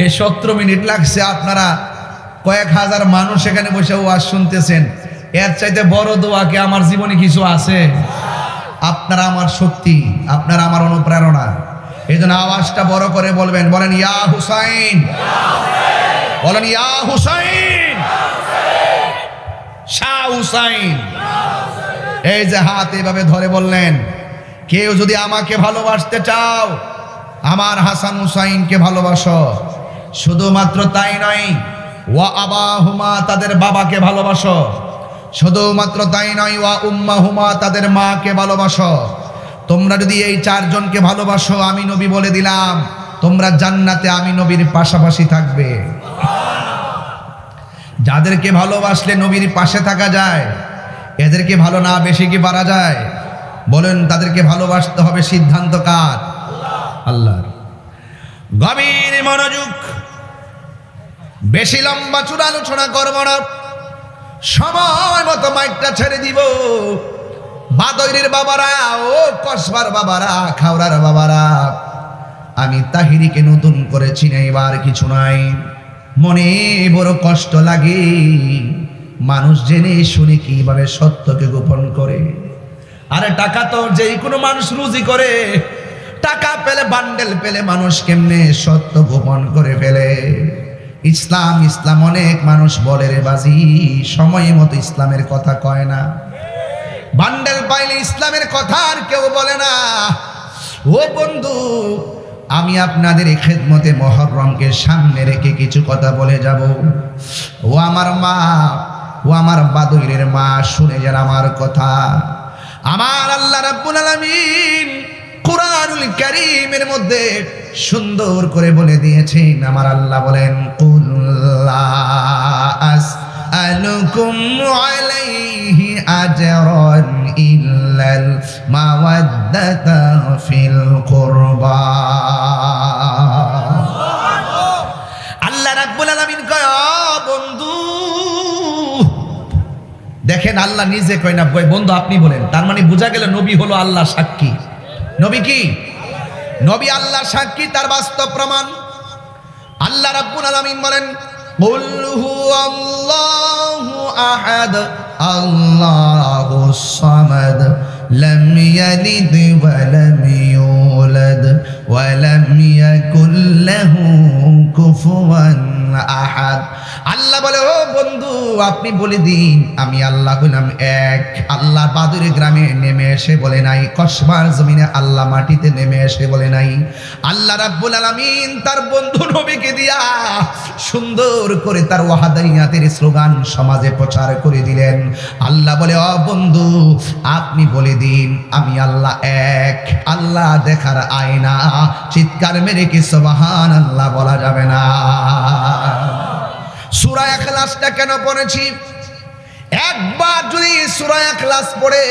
এই 17 মিনিট লাগছে, আপনারা কয়েক হাজার মানুষ এখানে বসে ওয়াজ শুনতেছেন। এর চাইতে বড় দোয়া কি আমার জীবনে কিছু আছে? আপনারা আমার শক্তি, আপনারা আমার অনুপ্রেরণা। এই জন্য আওয়াজটা বড় করে বলবেন, বলেন ইয়া হুসাইন, বলেন ইয়া হুসাইন, শাহ হুসাইন। এই যে হাত এভাবে ধরে বললেন, কেউ যদি আমাকে ভালোবাসতে চাও আমার হাসান হুসাইনকে ভালোবাসো। শুধুমাত্র তাই নয়, ওয়া আবাহুমা, তাদের বাবাকে ভালোবাসো। শুধুমাত্র তাই নয়, ওয়া উম্মাহুমা, তাদের মাকে ভালোবাসো। তোমরা যদি এই চারজনকে ভালোবাসো, আমি নবী বলে দিলাম তোমরা জান্নাতে আমি নবীর পাশাপাশি থাকবে। যাদেরকে ভালোবাসলে নবীর পাশে থাকা যায়, এদেরকে ভালো না বেশি কি পারা যায়? বলেন, তাদেরকে ভালোবাসতে হবে। সিদ্ধান্ত কার? আল্লাহর। গভীর মনোযোগ, বেশি লম্বা চূড়া আলোচনা করব না, সময় মতো মাইকটা ছেড়ে দিব। বাদইরের বাবারা, ও কসবার বাবারা, খাওড়ার বাবারা, আমি তাহিরিকে নতুন করে চিনাইবার কিছু নাই। মনে বড় কষ্ট লাগে, মানুষ জেনে শুনে কিভাবে সত্যকে গোপন করে। আরে টাকা তো যেই কোনো মানুষ রুজি করে, টাকা পেলে, বান্ডেল পেলে মানুষ কেমনে সত্য গোপন করে ফেলে। ইসলাম ইসলাম অনেক মানুষ বলে রে বাজি, সময় মতো ইসলামের কথা কয় না। বান্ডেল পাইলে ইসলামের কথা আর কেউ বলে না। ও বন্ধু, আমি আপনাদের এই খেদমতে মুহররমকে সামনে রেখে কিছু কথা বলে যাব। ও আমার মা, ও আমার বাদইরের মা, শুনে যান আমার কথা। আমার আল্লাহ রাব্বুল আলামিন কুরআনুল কারীমের মধ্যে সুন্দর করে বলে দিয়েছেন। আমার আল্লাহ বলেন, কুল লা আসআলুকুম আলাইহি আজরান ইল্লাল মাওয়াদ্দাতা ফিল কুরবা। আল্লাহ রাব্বুল আলামিন কয়, বন্ধু দেখেন, আল্লাহ নিজে কয় না, বন্ধু আপনি বলেন। তার মানে বোঝা গেল নবী হলো আল্লাহ সাক্ষী। নবী কি? নবী আল্লাহ সাক্ষী, তার বাস্তব প্রমাণ। আল্লাহ রাব্বুল আলামিন বলেন, কুল হুয়াল্লাহু আহাদ আল্লাহুস সামাদ লাম ইয়ালিদ ওয়া লাম ইউলাদ ওয়া লাম ইয়াকুল লাহু কুফুয়ান আহাদ। আল্লাহ বলে, ও বন্ধু আপনি বলে দিন আমি আল্লাহ হইলাম এক। আল্লাহ বাদুরে গ্রামে নেমে এসে বলে নাই, কসবার জমিনে আল্লাহ মাটিতে নেমে এসে বলে নাই। আল্লাহ রাব্বুল আলামিন তার বন্ধু নবীকে দিয়া সুন্দর করে তার ওয়াহাদানিয়াতের স্লোগান সমাজে প্রচার করে দিলেন। আল্লাহ বলে, ও বন্ধু আপনি বলে দিন আমি আল্লাহ এক। আল্লাহ দেখার আয়না, চিৎকার মেরে কি সুবহানাল্লাহ বলা যাবে না? সূরা ইখলাসটা কেন পড়েছি? একবার যদি সূরা ইখলাস পড়ে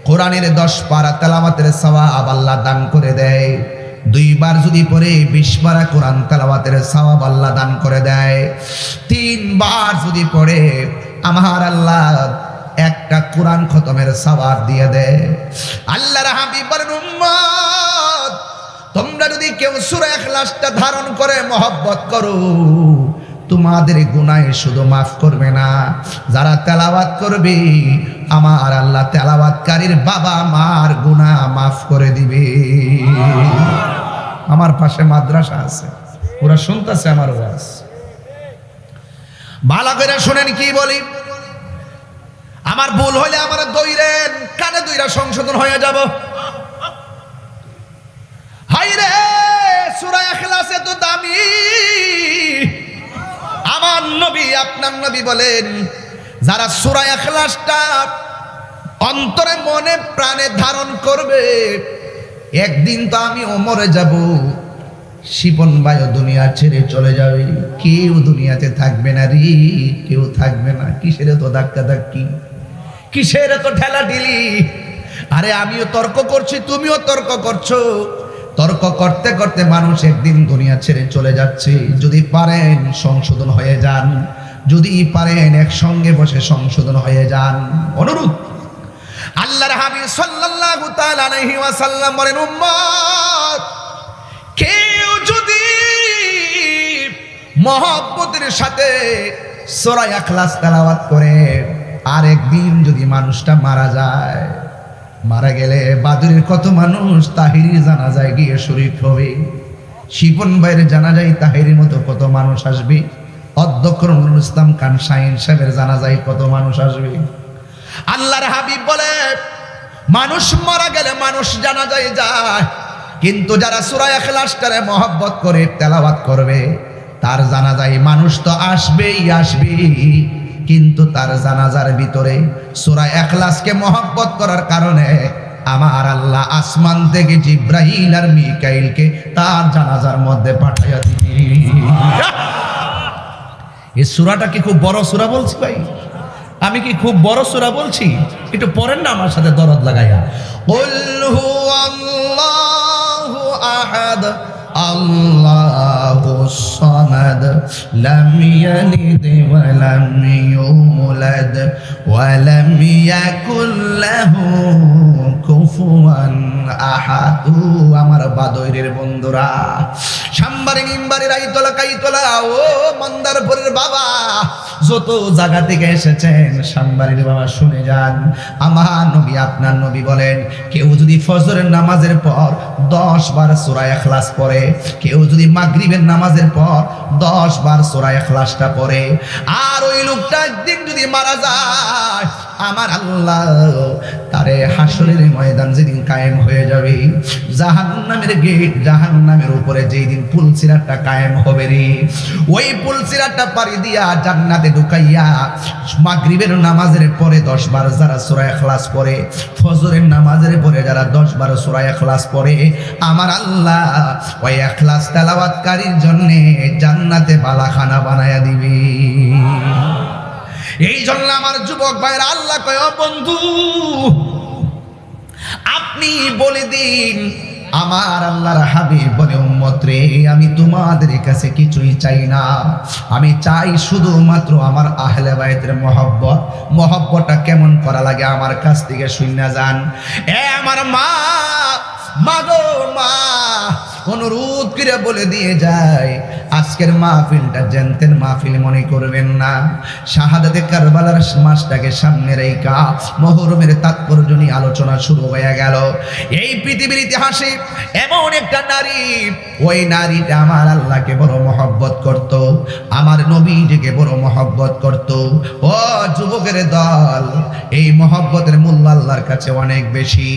কোরআনের 10 পারা তেলাওয়াতের সওয়াব আল্লাহ দান করে দেয়। 2 বার যদি পড়ে 20 পারা কোরআন তেলাওয়াতের সওয়াব আল্লাহ দান করে দেয়। 3 বার যদি পড়ে আমার আল্লাহ একটা কোরআন খতমের সওয়াব দিয়ে দেয়। আল্লাহর হাবিব বলেন, উম্মত তোমরা যদি কেউ সূরা ইখলাসটা ধারণ করে মহব্বত করো, তোমাদের গুনাহ শুধু মাফ করবে না, যারা তেলাওয়াত করবে আমার আল্লাহ তেলাওয়াতকারীর বাবা মার গুনাহ মাফ করে দিবে। আমার পাশে মাদ্রাসা আছে, ওরা শুনতেছে আমার ওয়াজ। ভালো করে শুনেন কি বলি। আমার ভুল হলে আমার দইরেন, কানে দইরা সংশোধন হয়ে যাব। হাইরে সূরা ইখলাস এত দামি। আমার নবী আপনার নবী বলেন, যারা সূরা ইখলাসটা অন্তরে মনে প্রাণে ধারণ করবে, একদিন তো আমি মরে যাব, শিপন ভাইও দুনিয়া ছেড়ে চলে যাবে, কেউ দুনিয়াতে থাকবে না রে, কেউ থাকবে না। কিসের তো ধাক্কা ধাক্কি, কিসের তো ঠেলা ঢিলি? আরে আমিও তর্ক করছি, তুমিও তর্ক করছো, তর্ক করতে করতে মানুষ একদিন দুনিয়া ছেড়ে চলে যাচ্ছে। যদি পারেন সংশোধন হয়ে যান, যদি পারেন একসঙ্গে বসে সংশোধন হয়ে যান। অনুরোধ। আল্লাহর হাবিব সাল্লাল্লাহু তাআলা আলাইহি ওয়াসাল্লাম বলেন, উম্মত কেউ যদি মহব্বতের সাথে সূরা ইখলাস তেলাওয়াত করে, আর একদিন যদি মানুষটা মারা যায়, মারা গেলে বাদুরের কত মানুষ তাহিরির জানাজায় গিয়ে শরীক হবে, শিপন ভাইয়ের জানাজায় তাহিরির মতো কত মানুষ আসবে, অধ্যক্ষ নুরুল ইসলাম খান শাহীন সাহেবের জানাজায় কত মানুষ আসবে। আল্লাহর হাবিব বলে, মানুষ মারা গেলে মানুষ জানাজায় যায়, কিন্তু যারা সূরা ইখলাসটারে মহব্বত করে তেলাওয়াত করবে, তার জানাজায় মানুষ তো আসবেই আসবেই, কিন্তু তার জানাজার ভিতরে সূরা ইখলাসকে মহব্বত করার কারণে আমার আল্লাহ আসমান থেকে জিব্রাইল আর মিকাইলকে তার জানাজার মধ্যে পাঠাইয়া দিবি। এই সূরাটা কি খুব বড় সূরা বলছি ভাই? আমি কি খুব বড় সূরা বলছি? একটু পড়েন না আমার সাথে দরদ লাগাইয়া। কুল হুয়াল্লাহু আহাদ আল্লাহুস সামাদ লাম ইয়ালিদ ওয়া লাম ইউলাদ ওয়া লাম ইয়াকুল লাহু কুফুয়ান আহাদ। আমার বাদইরের বন্ধুরা, সাম্বারি নিম্বারি রাইতলা কাইতলা ও মন্দারপুরের বাবা, যত জায়গা থেকে এসেছেন সাম্বারির বাবা শুনে যান। আমার নবী আপনার নবী বলেন, কেউ যদি ফজরের নামাজের পর 10 বার সূরা ইখলাস পড়ে, কেউ যদি মাগরিবের নামাজের পর 10 বার সূরা ইখলাসটা পড়ে, আর ওই লোকটা একদিন যদি মারা যায়, আমার আল্লাহ তারে হাসরের ময়দান যেদিন কায়েম হয়ে যাবে, জাহান্নামের গেট, জাহান্নামের উপরে যেই দিন পুলসিরাতটা কায়েম হবে রে, ওই পুলসিরাতটা পাড়ি দিয়া জান্নাতে ঢুকাইয়া মাগরিবের নামাজের পরে 10 বার যারা সূরা ইখলাস পড়ে, ফজরের নামাজের পরে যারা 10 বার সূরা ইখলাস পড়ে, আমার আল্লাহ ওই ইখলাস তেলাওয়াতকারীর জন্য জান্নাতে বালাখানা বানায়া দিবে। এই জন্য আমার যুবক ভাইরা, আল্লাহ কয়, ও বন্ধু আপনি বলে দিন, আমার আল্লাহর হাবিব বলে, উম্মত রে, আমি তোমাদের কাছে কিছুই চাই না, আমি চাই শুধুমাত্র আমার আহলে বাইতের মহব্বত। মহব্বতটা কেমন করা লাগে আমার কাছ থেকে শুনে যান। এ আমার মা, মাগো মা, অনুরোধ করে বলে দিয়ে যায়, আজকের মাহফিলটা জেনতেন মাহফিল মনে করবেন না। শাহাদাতে কারবালার মাসটাকে সামনে রেখা মুহররমের তাৎপর্য নিয়ে আলোচনা শুরু হয়ে গেল। এই পৃথিবীর ইতিহাসে এমন একটা নারী, ওই নারীটা আমার আল্লাহকে বড় মহব্বত করত, আমার নবীজিকে বড় মহব্বত করত। ও যুবকের দল, এই মহব্বতের মূল্য আল্লাহর কাছে অনেক বেশি।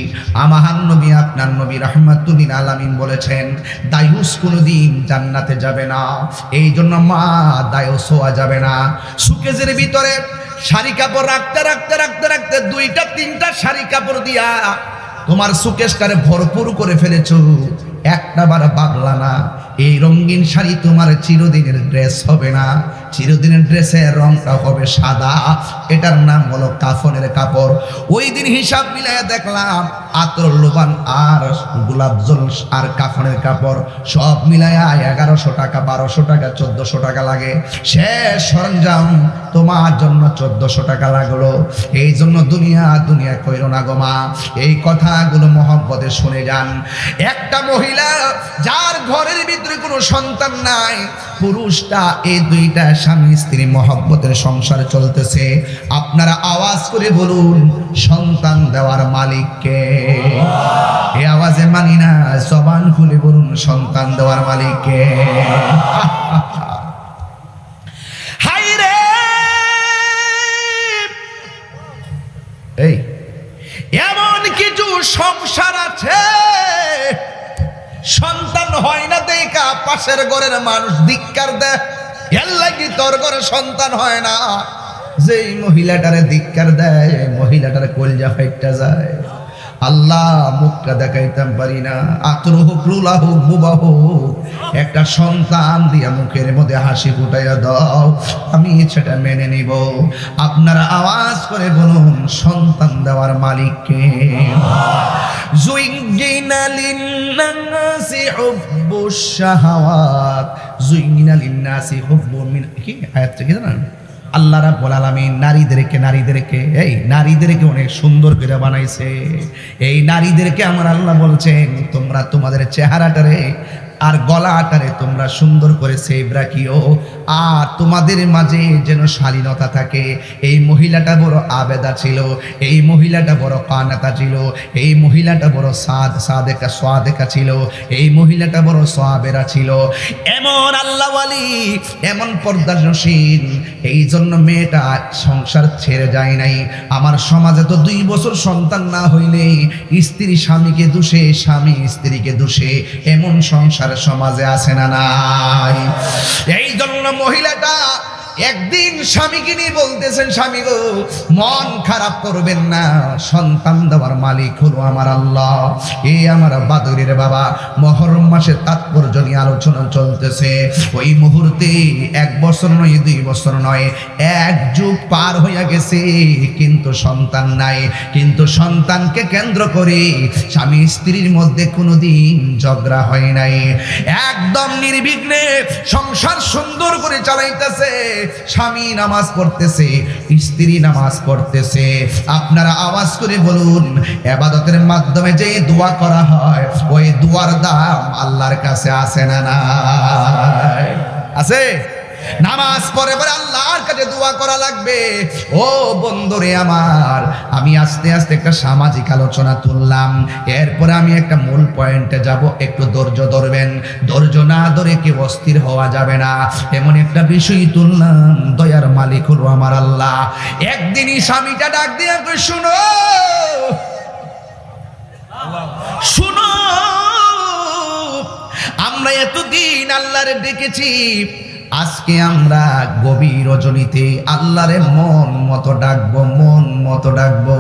আমার নবী আপনার নবী রাহমাতুল লিল আলামিন বলেছেন, দায়ুস কোনোদিন জান্নাতে যাবে না। এই জন্য মা, দায়ুস হওয়া যাবে না। সুকেজের ভিতরে শাড়ি কাপড় রাখতে রাখতে রাখতে রাখতে 2টা 3টা শাড়ি কাপড় দিয়া তোমার সুকেশটারে ভরপুর করে ফেলেছো, একটা বার বাগলা না। এই রঙিন শাড়ি তোমার চিরদিনের ড্রেস হবে না, চিরদিনের ড্রেসের রংটা হবে সাদা। এটার নাম হলো কাফনের কাপড়। ওই দিন হিসাব মিলাইয়া দেখলাম, আতর লোবান আর গোলাপ জল আর কাফনের কাপড় সব মিলাইয়া 1100 টাকা, 1200 টাকা, 1400 টাকা লাগে। শেষ সরঞ্জাম তোমার জন্য 1400 টাকা লাগলো। এই জন্য দুনিয়া দুনিয়া কইরো না গো মা, এই কথাগুলো মহব্বতে শুনে যান। একটা মহিলা যার ঘরের ভিতরে কোনো সন্তান নাই, পুরুষটা এই 2টা স্বামী স্ত্রী মহব্বতের সংসার চলতেছে, আপনারা আওয়াজ করে বলুন, সন্তান দেওয়ার মালিক কে? এই আওয়াজে মানি না, জবান খুলে বলুন, সন্তান দেওয়ার মালিক কে? হাই রে, এই এমন কিছু সংসার আছে সন্তান হয় না দেখা পাশের ঘরের মানুষ ধিক্কার দেয়, এর লাগি তোর ঘরে সন্তান হয় না। যেই মহিলাটারে ধিক্কার দেয়, মহিলাটারে কলজা ফাইটটা যায়। আল্লাহ, মুখটা দেখাইতাম পারি না, আতর হোক, রুলা হোক, বুবা হোক, একটা সন্তান দিয়া মুখের মধ্যে হাসি ফুটাইয়া দাও, আমি সেটা মেনে নিব। আপনারা আওয়াজ করে বলুন, সন্তান দেওয়ার মালিক কে? জুইনা লিন্নাসি হুব্বুশ শাহাওয়াত, জুইনা লিন্নাসি হুব্বু মিন, কি আয়াতটা কি জানেন? আল্লাহ রাব্বুল আলামিন নারীদেরকে অনেক সুন্দর করে বানাইছে। এই নারীদেরকে আমার আল্লাহ বলছেন, তোমরা তোমাদের চেহারাটারে আর গলাটারে তোমরা সুন্দর করে সেভ রাখিও, আর তোমাদের মাঝে যেন শালীনতা থাকে। এই মহিলাটা বড় আবেদা ছিল, এই মহিলাটা বড় কানাতা ছিল, এই মহিলাটা বড় সাদেকা ছিল, এই মহিলাটা বড় সাবেরা ছিল। এমন আল্লাহওয়ালি, এমন পর্দানশীল, এই জন্য মেয়েটা সংসার ছেড়ে যায় নাই। আমার সমাজে তো 2 বছর সন্তান না হইলে স্ত্রী স্বামীকে দোষে, স্বামী স্ত্রীকে দোষে, এমন সংসার সমাজে আছে না নাই? এই জন্য মহিলাটা একদিন স্বামীকে নিয়ে বলতেছেন, স্বামী গো, মন খারাপ করবেন না, সন্তান দেওয়ার মালিক হলো আমার আল্লাহ। এই আমার বাদুরের বাবা, মহরম মাসে তাৎপর্য নিয়ে আলোচনা চলতেছে। ওই মুহূর্তে 1 বছর নয়, 2 বছর নয়, 1 যুগ পার হইয়া গেছে, কিন্তু সন্তান নাই। কিন্তু সন্তানকে কেন্দ্র করে স্বামী স্ত্রীর মধ্যে কোনোদিন ঝগড়া হয় নাই। একদম নির্বিঘ্নে সংসার সুন্দর করে চালাইতেছে। স্বামী নামাজ পড়তেছে, স্ত্রী নামাজ পড়তেছে। আপনারা আওয়াজ করে বলুন, ইবাদতের মাধ্যমে যে দোয়া করা হয়, ওই দোয়ার দাম আল্লাহর কাছে আছে না নাই? আছে। নামাজ পড়ে পরে আল্লাহর কাছে দোয়া করা লাগবে। ও বন্ধুরে আমার, আমি আস্তে আস্তে একটা সামাজিক আলোচনা তুললাম, এরপরে আমি একটা মূল পয়েন্টে যাব। একটু ধৈর্য ধরবেন, ধৈর্য না ধরে কেউ অস্থির হওয়া যাবে না। এমন একটা বিষয় তুললাম, দয়ার মালিক হলো আমার আল্লাহ। একদিনই স্বামীটা ডাক দিয়ে কই, শুনো শুনো, আমরা এতদিন আল্লাহরে ডেকেছি, আজকে আমরা গভীর রজনীতে আল্লাহরে মন মতো ডাকবো, মন মতো ডাকবো।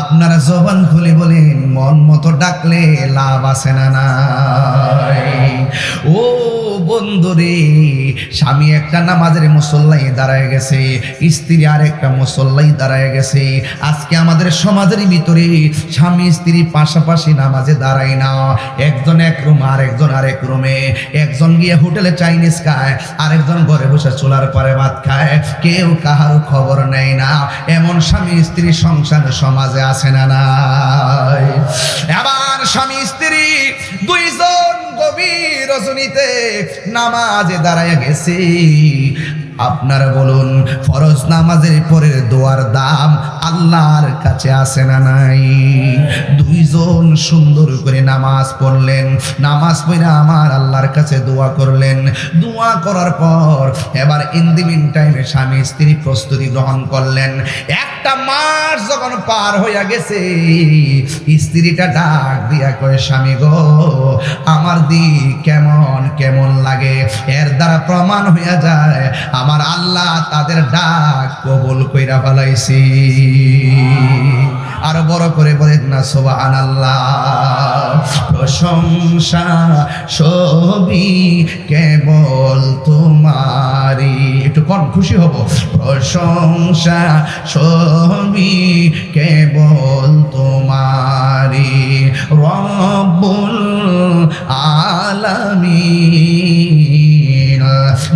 আপনারা জবান খুলে বলেন, মন মতো ডাকলে লাভ আছে না নাই? ও বন্ধুরে, স্বামী একটা নামাজের মুসল্লাই দাঁড়ায় গেছে, স্ত্রী আর একটা মুসল্লাই দাঁড়ায় গেছে। আজকে আমাদের সমাজের ভিতরে স্বামী স্ত্রী পাশাপাশি নামাজে দাঁড়ায় না। একজন এক রুম, আরেকজন আরেক রুমে। একজন গিয়ে হোটেলে চাইনিজ খায়, আরেকজন ঘরে বসে চুলার পরে ভাত খায়, কেউ কাহারও খবর নেয় না। এমন স্বামী স্ত্রী সংসার সমাজে আছে না নাই? আবার স্বামী স্ত্রী 2 জন গভীর রজনীতে নামাজে দাঁড়ায় গেছে। আপনারা বলুন, ফরজ নামাজের পরে দোয়ার দাম আল্লাহর কাছে আছে না নাই? 2 জন সুন্দর করে নামাজ পড়লেন, নামাজ পড়ে আমার আল্লাহর কাছে দোয়া করলেন। দোয়া করার পর এবার ইন দি মিন টাইমে স্বামী স্ত্রী প্রস্তুতি গ্রহণ করলেন। 1টা মাস যখন পার হইয়া গেছে, স্ত্রীটা ডাক দিয়া কয়, স্বামী গো, আমার দিক কেমন কেমন লাগে। এর দ্বারা প্রমাণ হইয়া যায় আমার আল্লাহ তাদের ডাক কবুল কইরা ফেলাইছি। আরো বড় করে বলেন না সুবহানাল্লাহ। প্রশংসা সবই কেবল তোমারই, একটু কোন খুশি হব। প্রশংসা সবই কেবল তোমারই, রব্বুল আলামিন,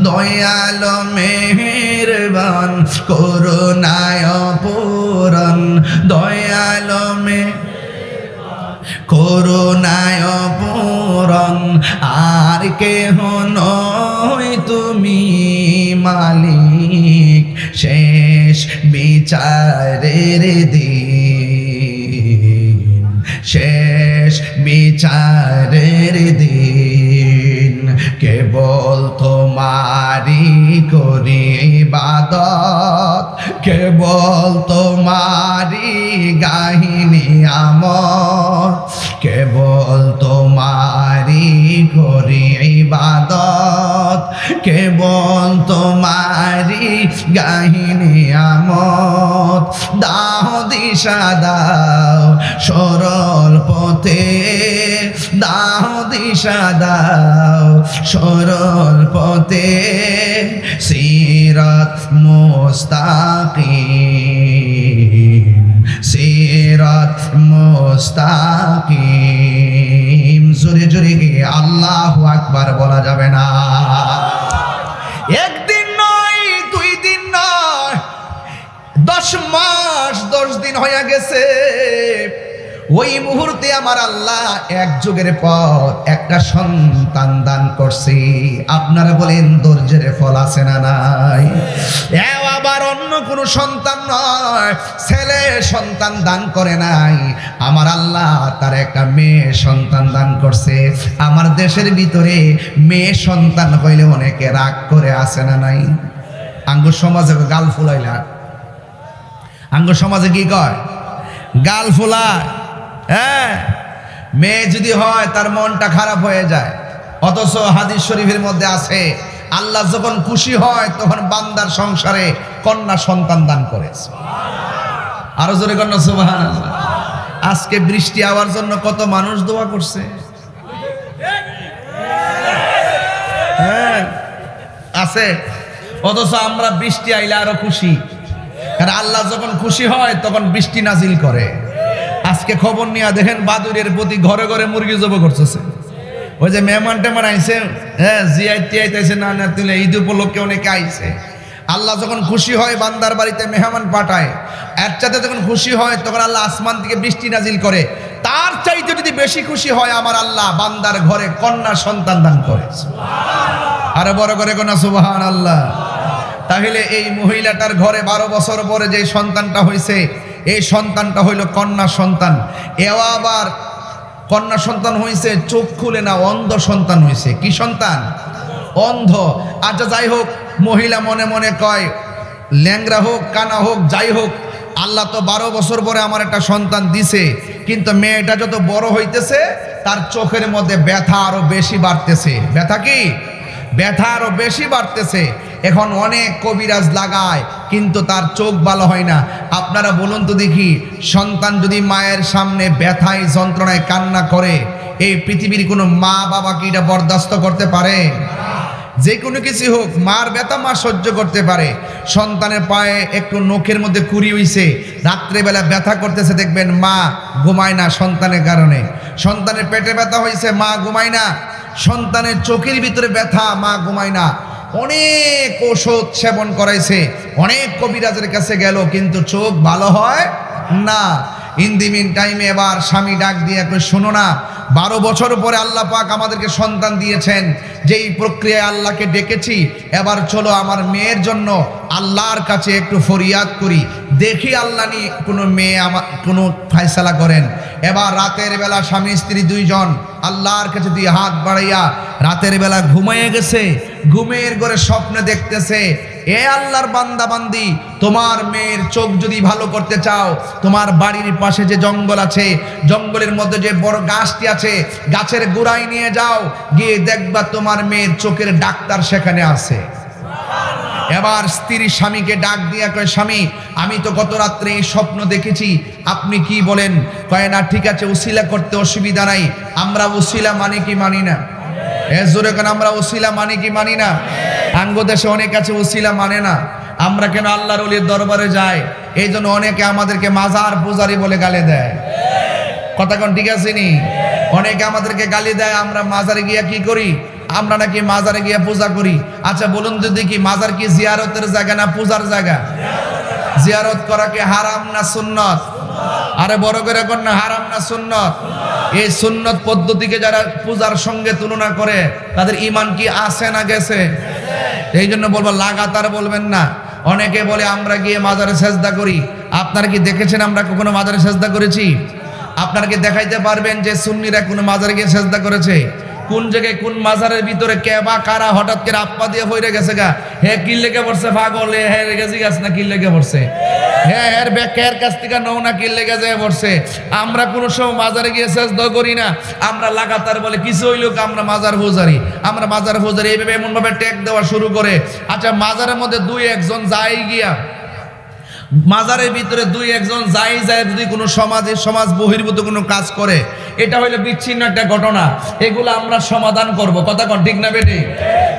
দয়াল মেহেরবান, করুণায় পূরণ, দয়াল করুণায় পূরণ, আর কেহ নয় তুমি মালিক, শেষ বিচারের দিন, শেষ বিচারের দিন, কেবল তোমারি করি ইবাদত, কেবল তোমারি গাহিনী আমত, কেবল তোমারি করি ইবাদত, কেবল তোমারি গাহিনী আমত। দাও দিশা দাও সরল পথে, দাও দিশা দাও সরল পথে, সিরাত মুস্তাকিম, সিরাত মুস্তাকিম। আল্লাহু আকবার বলা যাবে না। একদিন নয়, 2 দিন নয়, 10 মাস 10 দিন হয়ে গেছে। ওই মুহূর্তে আমার আল্লাহ 1 যুগের পর একটা সন্তান দান করছে। আপনারা বলেন ধৈর্যের ফল আছে না নাই? আবার অন্য কোনো সন্তান নয়, ছেলে সন্তান দান করে নাই, আমার আল্লাহ তার একটা মেয়ে সন্তান দান করছে। আমার দেশের ভিতরে মেয়ে সন্তান হইলে অনেকে রাগ করে আসে না নাই? আঙ্গ সমাজে গাল ফুলাইলা, আঙ্গ সমাজে কি কয়? গাল ফুলায়। হ্যাঁ, মেয়ে যদি হয় তার মনটা খারাপ হয়ে যায়। অথচ হাদিস শরীফের মধ্যে আছে আল্লাহ যখন খুশি হয় তখন বান্দার সংসারে কন্যা সন্তান দান করে। আরো জোরে কন্যা সুবহানাল্লাহ। আজকে বৃষ্টি হওয়ার জন্য কত মানুষ দোয়া করছে। হ্যাঁ আছে, অথচ আমরা বৃষ্টি আইলে আরো খুশি, কারণ আল্লাহ যখন খুশি হয় তখন বৃষ্টি নাজিল করে। আজকে খবর নিয়ে দেখেন বাদুরের প্রতি ঘরে ঘরে মুরগি জব করতেছে। ওই যে মেহমান টেমান আইছে, হ্যাঁ জিয়াইতে আইতেছে, না না তুলে ঈদ উপলক্ষে অনেকে আইছে। আল্লাহ যখন খুশি হয় বান্দার বাড়িতে মেহমান পাঠায়, এর চাইতে যখন খুশি হয় তখন আল্লাহ আসমান থেকে বৃষ্টি নাজিল করে। তার চাইতে যদি বেশি খুশি হয় আমার আল্লাহ বান্দার ঘরে কন্যা সন্তান দান করে। আরো বড় করে কন্যা সুবহানাল্লাহ। তাহলে এই মহিলাটার ঘরে 12 বছর পরে যে সন্তানটা হয়েছে, এই সন্তানটা হইল কন্যা সন্তান। এও আবার কন্যা সন্তান হয়েছে, চোখ খুলে না, অন্ধ সন্তান হয়েছে। কি সন্তান? অন্ধ। আচ্ছা যাই হোক, মহিলা মনে মনে কয় ল্যাংরা হোক কানা হোক যাই হোক, আল্লাহ তো 12 বছর পরে আমার একটা সন্তান দিছে, কিন্তু মেয়েটা যত বড় হইতেছে তার চোখের মধ্যে ব্যথা আরো বেশি বাড়তেছে। ব্যথা কি? ব্যথা আরো বেশি বাড়তেছে। এখন অনেক কবিরাজ লাগায় কিন্তু তার চোখ ভালো হয় না। আপনারা বলুন তো দেখি, সন্তান যদি মায়ের সামনে ব্যথায় যন্ত্রণায় কান্না করে, এই পৃথিবীর কোনো মা বাবা কি এটা বরদাস্ত করতে পারে? যে কোনো কিছু হোক, মার ব্যথা মা সহ্য করতে পারে। সন্তানের পায়ে একটু নখের মধ্যে কুড়ি হইছে, রাত্রেবেলা ব্যথা করতেছে, দেখবেন মা ঘুমায় না সন্তানের কারণে। সন্তানের পেটে ব্যথা হয়েছে, মা ঘুমায় না। সন্তানের চোখের ভিতরে ব্যথা, মা ঘুমায় না। অনেক ওষুধ সেবন করাইছে, অনেক কবিরাজের কাছে গেল, কিন্তু চোখ ভালো হয় না। ইন দি মিন টাইমে এবার স্বামী ডাক দিয়ে কই, শোনো না, 12 বছর পরে আল্লাহ পাক আমাদেরকে সন্তান দিয়েছেন, যেই প্রক্রিয়ায় আল্লাহকে ডেকেছি, এবার চলো আমার মেয়ের জন্য আল্লাহর কাছে একটু ফরিয়াদ করি, দেখি আল্লাহ নি কোনো মেয়ে আমার কোনো ফয়সালা করেন। এবার রাতের বেলা স্বামী স্ত্রী 2 জন আল্লাহর কাছে 2 হাত বাড়াইয়া রাতের বেলা ঘুমাইয়ে গেছে। ঘুমের ঘরে স্বপ্নে দেখতেছে, এ আল্লাহর বান্দা বান্দি, তোমার মেয়ের চোখ যদি ভালো করতে চাও, তোমার বাড়ির পাশে যে জঙ্গল আছে, জঙ্গলের মধ্যে যে বড় গাছটি আছে, গাছের গোড়ায় নিয়ে যাও, গিয়ে দেখবা তোমার মেয়ের চোখের ডাক্তার সেখানে আছে। এবার স্ত্রী স্বামীকে ডাক দিয়া কয়, স্বামী আমি তো গত রাত্রে এই স্বপ্ন দেখেছি, আপনি কি বলেন? কয় না ঠিক আছে, উসিলা করতে অসুবিধা নাই। আমরা উসিলা মানি কি মানি না? জোরে কেন আমরা উসিলা মানি কি মানি না? আঙ্গ দেশে অনেক আছে উসিলা মানে না। আমরা কেন আল্লাহর ওলির দরবারে যাই, এই জন্য অনেকে আমাদেরকে মাজার পূজারি বলে গালি দেয়। কথা কোন ঠিক আছে নি? অনেকে আমাদেরকে গালি দেয়, আমরা মাজারে গিয়া কি করি? আমরা নাকি মাজারে গিয়া পূজা করি। আচ্ছা বলুন তো দেখি, মাজার কি জিয়ারতের জায়গা না পূজার জায়গা? জিয়ারত করা কি হারাম না সুন্নত? আরে বড় করে কোন না, হারাম না সুন্নত? এই সুন্নত পদ্ধতিকে যারা পূজার সঙ্গে তুলনা করে তাদের ঈমান কি আছে না গেছে? এই জন্য বলবো লাগাতার বলবেন না। অনেকে বলে আমরা গিয়ে মাজারে সেজদা করি। আপনারা কি দেখেছেন আমরা কখনো মাজারে সেজদা করেছি? আপনারা কি দেখাইতে পারবেন যে সুন্নিরা কোনো মাজারে গিয়ে সেজদা করেছে? কোন জায়গায় কোন মাজারের ভিতরে কে বা কারা হঠাৎ করে আপ্পা দিয়ে হইরে গেছে গা, হে কি লেগে পড়ছে পাগল, হে রেগেছি গাছ না কি লেগে পড়ছে, হ্যাঁ এর ব্যাখ্যার কাছ থেকে নৌ না কি লেগে যায় পড়ছে। আমরা কোনো সময় মাজারে গিয়ে সেজদা করি না। আমরা লাগাতার বলে কিছু হইল আমরা মাজার পূজারি, আমরা মাজার পূজারি, এইভাবে এমন ভাবে ট্যাগ দেওয়া শুরু করে। আচ্ছা মাজারের মধ্যে 2-1 জন যাই গিয়া, মাজারের ভিতরে 2-1 জন যাই যায় যদি কোনো সমাজ বহির্ভূত কোনো কাজ করে, এটা হইলো বিচ্ছিন্ন একটা ঘটনা। এগুলো আমরা সমাধান করব, কথা কোন ঠিক না বেটি?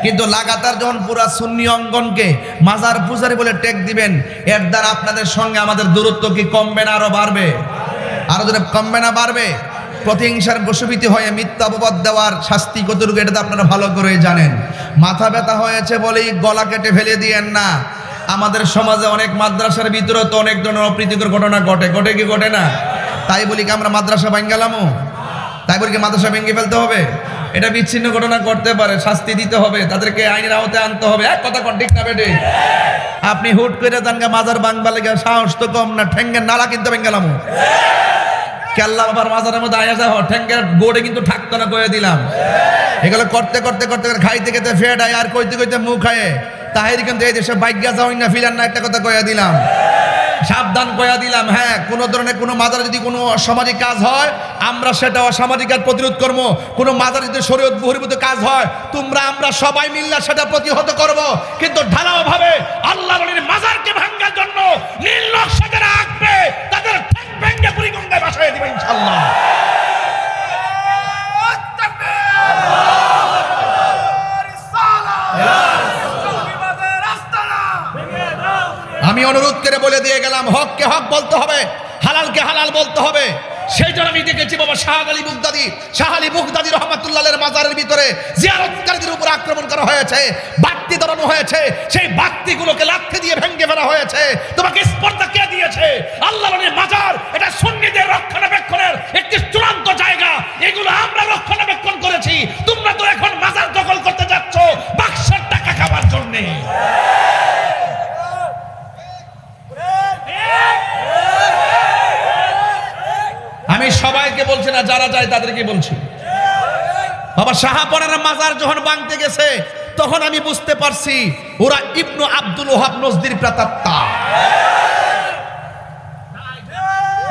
কিন্তু লাগাতার যখন পুরা সুন্নি অঙ্গনকে মাজার পূজারি বলে ট্যাগ দিবেন, এর দ্বারা আপনাদের সঙ্গে আমাদের দূরত্ব কি কমবে না আরো বাড়বে? আরো যদি কমবে না বাড়বে? প্রতিহিংসার বশবীতি হয়ে মিথ্যা অপবাদ দেওয়ার শাস্তি কতটুকু এটা তো আপনারা ভালো করে জানেন। মাথা ব্যথা হয়েছে বলেই গলা কেটে ফেলে দিয়েন না। আমাদের সমাজে অনেক মাদ্রাসার ভিতরে তো অনেক ধরনের অপ্রীতিকর ঘটনা ঘটে, ঘটে কি ঘটে না? তাই বলি কি আমরা মাদ্রাসা ভেঙে গেলামও? তাই বলি কি মাদ্রাসা ভেঙে ফেলতে হবে? এটা বিচ্ছিন্ন ঘটনা করতে পারে, শাস্তি দিতে হবে, তাদেরকে আইনের আওতায় আনতে হবে। এক কথা ঠিক না বেটে? আপনি হুট করে দানগা মাজার বাংবা লেগে সাহস তো কম না, ঠেঙ্গের নালা কিন্তু ভেঙে গেলাম। কেল্লা বাবার মাজারের মধ্যে আয়া যাও, ঠেঙ্গের গোড়ে কিন্তু থাকতো না কয়ে দিলাম। এগুলো করতে করতে করতে খাইতে খেতে ফেট আয় আর কইতে কইতে মুখ খায় তাহির কিন্তু এই দেশে বাইজ্ঞা যাওয়াই না ফিরান না, একটা কথা কয়ে দিলাম, সাবধান কয়া দিলাম। হ্যাঁ, কোনো ধরনের কোনো মাজারে যদি কোনো অসামাজিক কাজ হয় আমরা সেটা অসামাজিক কাজ প্রতিরোধ করবো। কোনো মাজারে যদি শরীয়ত বহির্ভূত কাজ হয় তোমরা আমরা সবাই মিল্লা সেটা প্রতিহত করব। কিন্তু ঢালাও ভাবে আল্লাহর ওলির মাজারকে ভাঙার জন্য নীল নকশা যারা আঁকবে তাদের ঠ্যাং ভেঙে বুড়িগঙ্গায় ভাসায় দিবে ইনশাআল্লাহ। আমি অনুরোধ করে বলে দিয়ে গেলাম, হককে হক বলতে হবে, হালালকে হালাল বলতে হবে। সেই জন্য আমি দেখেছি বাবা শাহ আলী বুগদাদি রহমাতুল্লাহের মাজারের ভিতরে জিয়ারতকারীদের উপর আক্রমণ করা হয়েছে, বাতি ধরানো হয়েছে, সেই বাতিগুলোকে লাঠি দিয়ে ভেঙে ফেলা হয়েছে। তোমাকে স্পর্ধা কে দিয়েছে? আল্লাহর মাজার এটা সুন্নিদের রক্ষণাবেক্ষণের একটি চূড়ান্ত জায়গা, এগুলো আমরা রক্ষণাবেক্ষণ করেছি। তোমরা তো এখন মাজার দখল করতে যাচ্ছ বাক্সের টাকা খাওয়ার জন্য। আমি সবাইকে বলছি না, যারা যায় তাদেরকে বলছি। বাবা শাহপনার মাজার যখন ভাঙতে গেছে তখন আমি বুঝতে পারছি ওরা ইবনু আব্দুল ওহাব নজদির প্রেতাত্মা।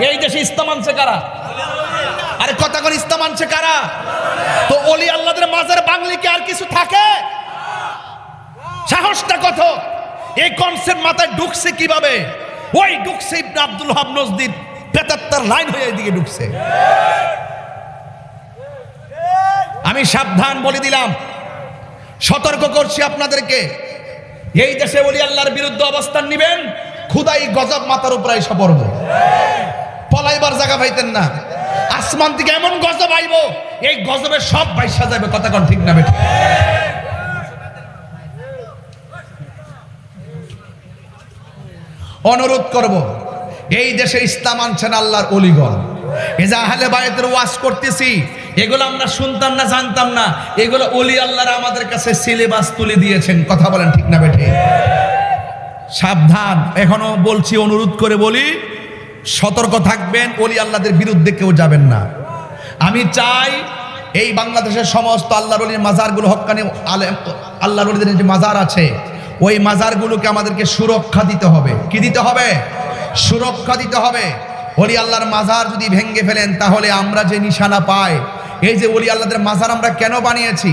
এই দেশে ইসলাম আনছে কারা? আরে কথা কোন ইসলাম আনছে কারা? তো ওলি আল্লাহদের মাজার বাংলি কি আর কিছু থাকে? সাহসটা কত? এই কনসেপ্ট মাথায় ঢুকছে কিভাবে? ওই ঢুকছে ইবনু আব্দুল ওহাব নজদির প্রেতাত্মার লাইন হয়ে এদিকে ঢুকছে। আমি সাবধান বলে দিলাম, সতর্ক করছি আপনাদেরকে, এই দেশে ওলি আল্লাহর বিরুদ্ধে অবস্থান নিবেন, খুদাই গজব মাথার উপর এসে পড়বো, পলাইবার জায়গা পাইতেন না। আসমান থেকে এমন গজব আইব, এই গজবে সব বাইসা যাবে। কথা কোন ঠিক না বেঠিক? অনুরোধ করব, এই দেশে ইসলাম আনছেন আল্লাহর ওলিগণ। এজা আহলে বায়াতের ওয়াজ করতেছি, এগুলো আমরা শুনতাম না, জানতাম না। এগুলো ওলি আল্লাহরা আমাদের কাছে সিলেবাস তুলে দিয়েছেন। কথা বলেন ঠিক না বেঠিক? সাবধান, এখনো বলছি, অনুরোধ করে বলি, সতর্ক থাকবেন, ওলি আল্লাহদের বিরুদ্ধে কেউ যাবেন না। আমি চাই এই বাংলাদেশের সমস্ত আল্লাহর ওলির মাজারগুলো, হক্কানি আল্লাহর ওলিদের যে মাজার আছে ওই মাজারগুলোকে আমাদেরকে সুরক্ষা দিতে হবে। কি দিতে হবে? সুরক্ষা দিতে হবে। ওলি আল্লাহর মাজার যদি ভেঙে ফেলেন তাহলে আমরা যে নিশানা পাই, এই যে ওলি আল্লাহদের মাজার আমরা কেন বানিয়েছি,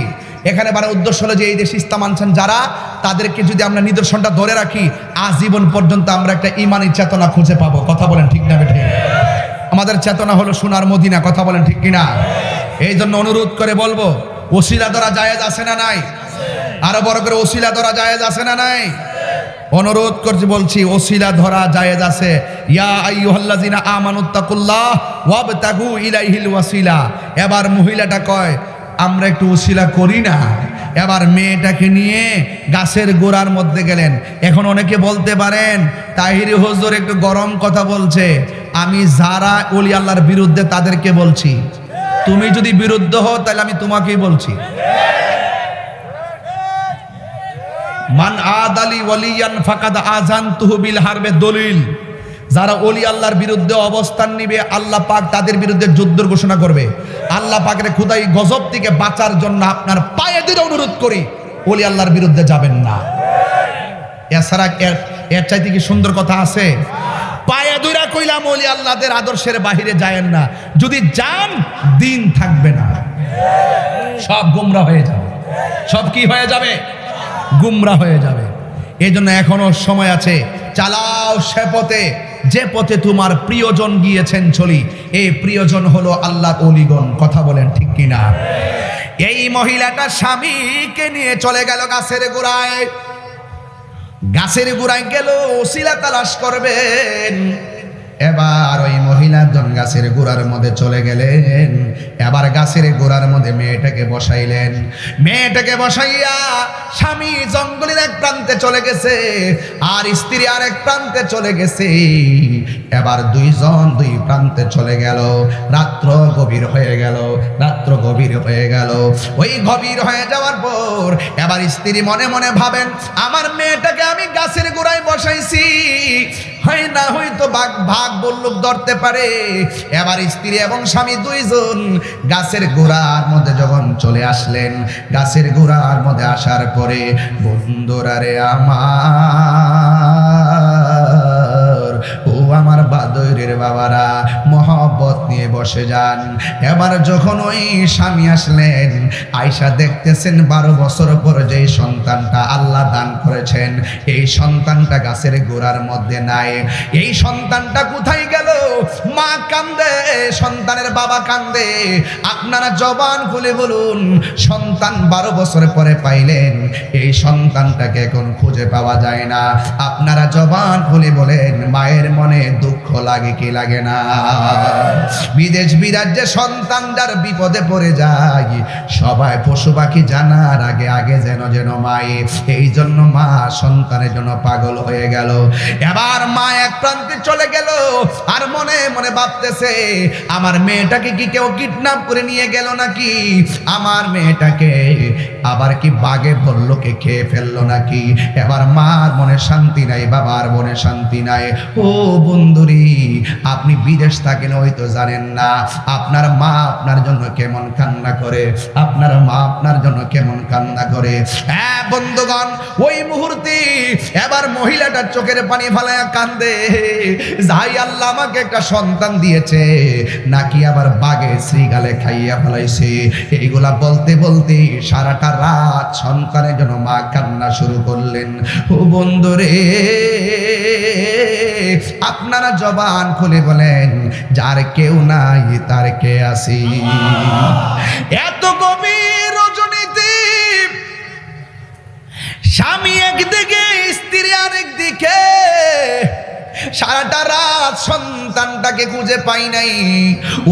এখানে বানার উদ্দেশ্য হলো যে এই দেশে ইসলাম আনছেন যারা, তাদেরকে যদি আমরা নিদর্শনটা ধরে রাখি আজীবন পর্যন্ত আমরা একটা ইমানি চেতনা খুঁজে পাবো। কথা বলেন ঠিক না বেঠিক? আমাদের চেতনা হলো সোনার মদিনা। কথা বলেন ঠিক কিনা? এই জন্য অনুরোধ করে বলবো, ওসিলা ধরা জায়েজ আছে না নাই? আরো বড় করে, ওসিলা ধরা জায়েজ আছে না নাই? অনুরোধ করছি, বলছি, ওসিলা ধরা জায়েজ আছে। ইয়া আইয়ুহাল্লাযিনা আমানুত্তাকুল্লাহ ওয়াবতাগু ইলাইহিল ওয়াসিলা। এবার মহিলাটা কয় আমরা একটু ওসিলা করি না। এবার মেয়েটাকে নিয়ে গাছের গোড়ার মধ্যে গেলেন। এখন অনেকে বলতে পারেন তাহিরি হুজুর একটু গরম কথা বলছে। আমি যারা ওলি আল্লাহর বিরুদ্ধে তাদেরকে বলছি, তুমি যদি বিরুদ্ধ হও তাহলে আমি তোমাকেই বলছি। মান আদালি ওয়ালিয়ান ফাকাদ আযানতুহু বিল হারবে দলিল। যারা ওলি আল্লাহর বিরুদ্ধে অবস্থান নিবে আল্লাহ পাক তাদের বিরুদ্ধে যুদ্ধ ঘোষণা করবে। আল্লাহ পাকের খুদাই গজব থেকে বাঁচার জন্য আপনার পায়ে ধরে অনুরোধ করি, ওলি আল্লাহর বিরুদ্ধে যাবেন না। এছাড়া এর চাইতে কি সুন্দর কথা আছে? পায়ে ধরে কইলাম ওলি আল্লাহদের আদর্শের বাহিরে যায়েন না। যদি যান দিন থাকবে না, সব গুমরা হয়ে যাবে। সব কি হয়ে যাবে? গুমরা হয়ে যাবে। এই জন্য এখনো সময় আছে, চালাও সে পথে যে পথে তোমার প্রিয়জন গিয়েছেন চলি। এই প্রিয়জন হলো আল্লাহর ওলিগণ। কথা বলেন ঠিক কিনা? এই মহিলাটা স্বামীকে নিয়ে চলে গেল গাছের গোড়ায়। গাছের গোড়ায় গেল ওসিলা তালাশ করবেন। এবার ওই মহিলা জন গাছের গোড়ার মধ্যে চলে গেলেন। এবার গাছের গোড়ার মধ্যে মেয়েটাকে বসাইলেন। মেয়েটাকে বসাইয়া স্বামী জঙ্গলের এক প্রান্তে চলে গেছে, আর স্ত্রী আর এক প্রান্তে চলে গেছে। এবার দুইজন দুই প্রান্তে চলে গেল। রাত্র গভীর হয়ে গেল, রাত্র গভীর হয়ে গেল। ওই গভীর হয়ে যাওয়ার পর এবার স্ত্রী মনে মনে ভাবেন, আমার মেয়েটাকে আমি গাছের গোড়ায় বসাইছি, হয় না হয়তো ভাগ বল্লুক ধরতে পারে। এবার স্ত্রী এবং স্বামী দুইজন গাছের গোড়ার মধ্যে যখন চলে আসলেন, গাছের গোড়ার মধ্যে আসার পরে বন্ধুরা রে আমার, ও আমার বাদরের বাবারা, মহব্বত নিয়ে বসে যান। এবার যখন ওই স্বামী আসলেন, আয়সা দেখতেছেন 12 বছর পর যে সন্তানটা আল্লাহ দান করেছেন, এই সন্তানটা গাছের গোড়ার মধ্যে নাই। এই সন্তানটা কোথায় গেল? মা কান্দে, সন্তানের বাবা কান্দে। আপনারা জবান খুলে বলুন, সন্তান 12 বছর পরে পাইলেন, এই সন্তানটাকে এখন খুঁজে পাওয়া যায় না। আপনারা জবান খুলে বলেন, মায়ের মনে দুঃখ লাগে কি লাগে না? বিদেশ বিরাজ্যে সন্তান যার বিপদে পড়ে যায়, সবাই পশু পাখি জানার আগে আগে যেন যেন মায়ে, এই জন্য মা সন্তানের জন্য পাগল হয়ে গেল। এবার মা এক প্রান্তে চলে গেল, আর মনে মনে ভাবতেছে, আমার মেয়েটাকে কি কেউ কিডন্যাপ করে নিয়ে গেল নাকি? আমার মেয়েটাকে আবার কি বাঘে ভল্লুকে খেয়ে ফেললো নাকি? এবার মার মনে শান্তি নাই, বাবার মনে শান্তি নাই। ও বন্ধুরি, আপনি বিদেশ থাকেন হয়তো জানেন না, আপনার মা আপনার জন্য কেমন কান্না করে, আপনার মা আপনার জন্য কেমন কান্না করে। হ্যাঁ বন্ধুগণ, ওই মুহূর্তে এবার মহিলাটার চোখের পানি ফালায়া কান্দে, যাই আল্লাহ আমাকে একটা সন্তান দিয়েছে, নাকি আবার বাঘে শ্রীগালে খাইয়া ফেলাইছে। এইগুলা বলতে বলতে সারাটা রাত সন্তানের জন্য মা কান্না শুরু করলেন। ও বন্ধুরে, আপনারা জবান খুলে বলেন, যার কেউ নাই তার কে আসি? এত গভীর রজনীতে স্বামী একদিকে, স্ত্রী আরেক দিকে, সারাটা রাত সন্তানটাকে খুঁজে পাই নাই।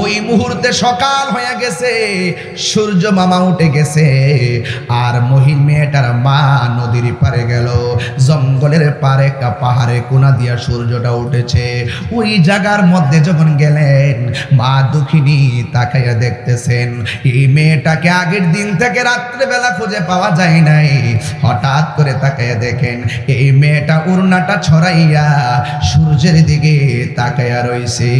ওই মুহূর্তে সকাল হয়ে গেছে, সূর্য মামা উঠে গেছে, আর মহিন মেয়েটার মা নদীর পারে গেল। জঙ্গলের পারে একটা পাহাড়ে কোনা দিয়া সূর্যটা উঠেছে। ওই জায়গার মধ্যে যখন গেলেন, মা দুঃখিনী তাকাইয়া দেখতেছেন, এই মেয়েটাকে আগের দিন থেকে রাত্রেবেলা খুঁজে পাওয়া যায় নাই। হঠাৎ করে তাকাইয়া দেখেন, এই মেয়েটা উড়নাটা ছড়াইয়া সূর্যের দিকে তাকাইয়া রইছে।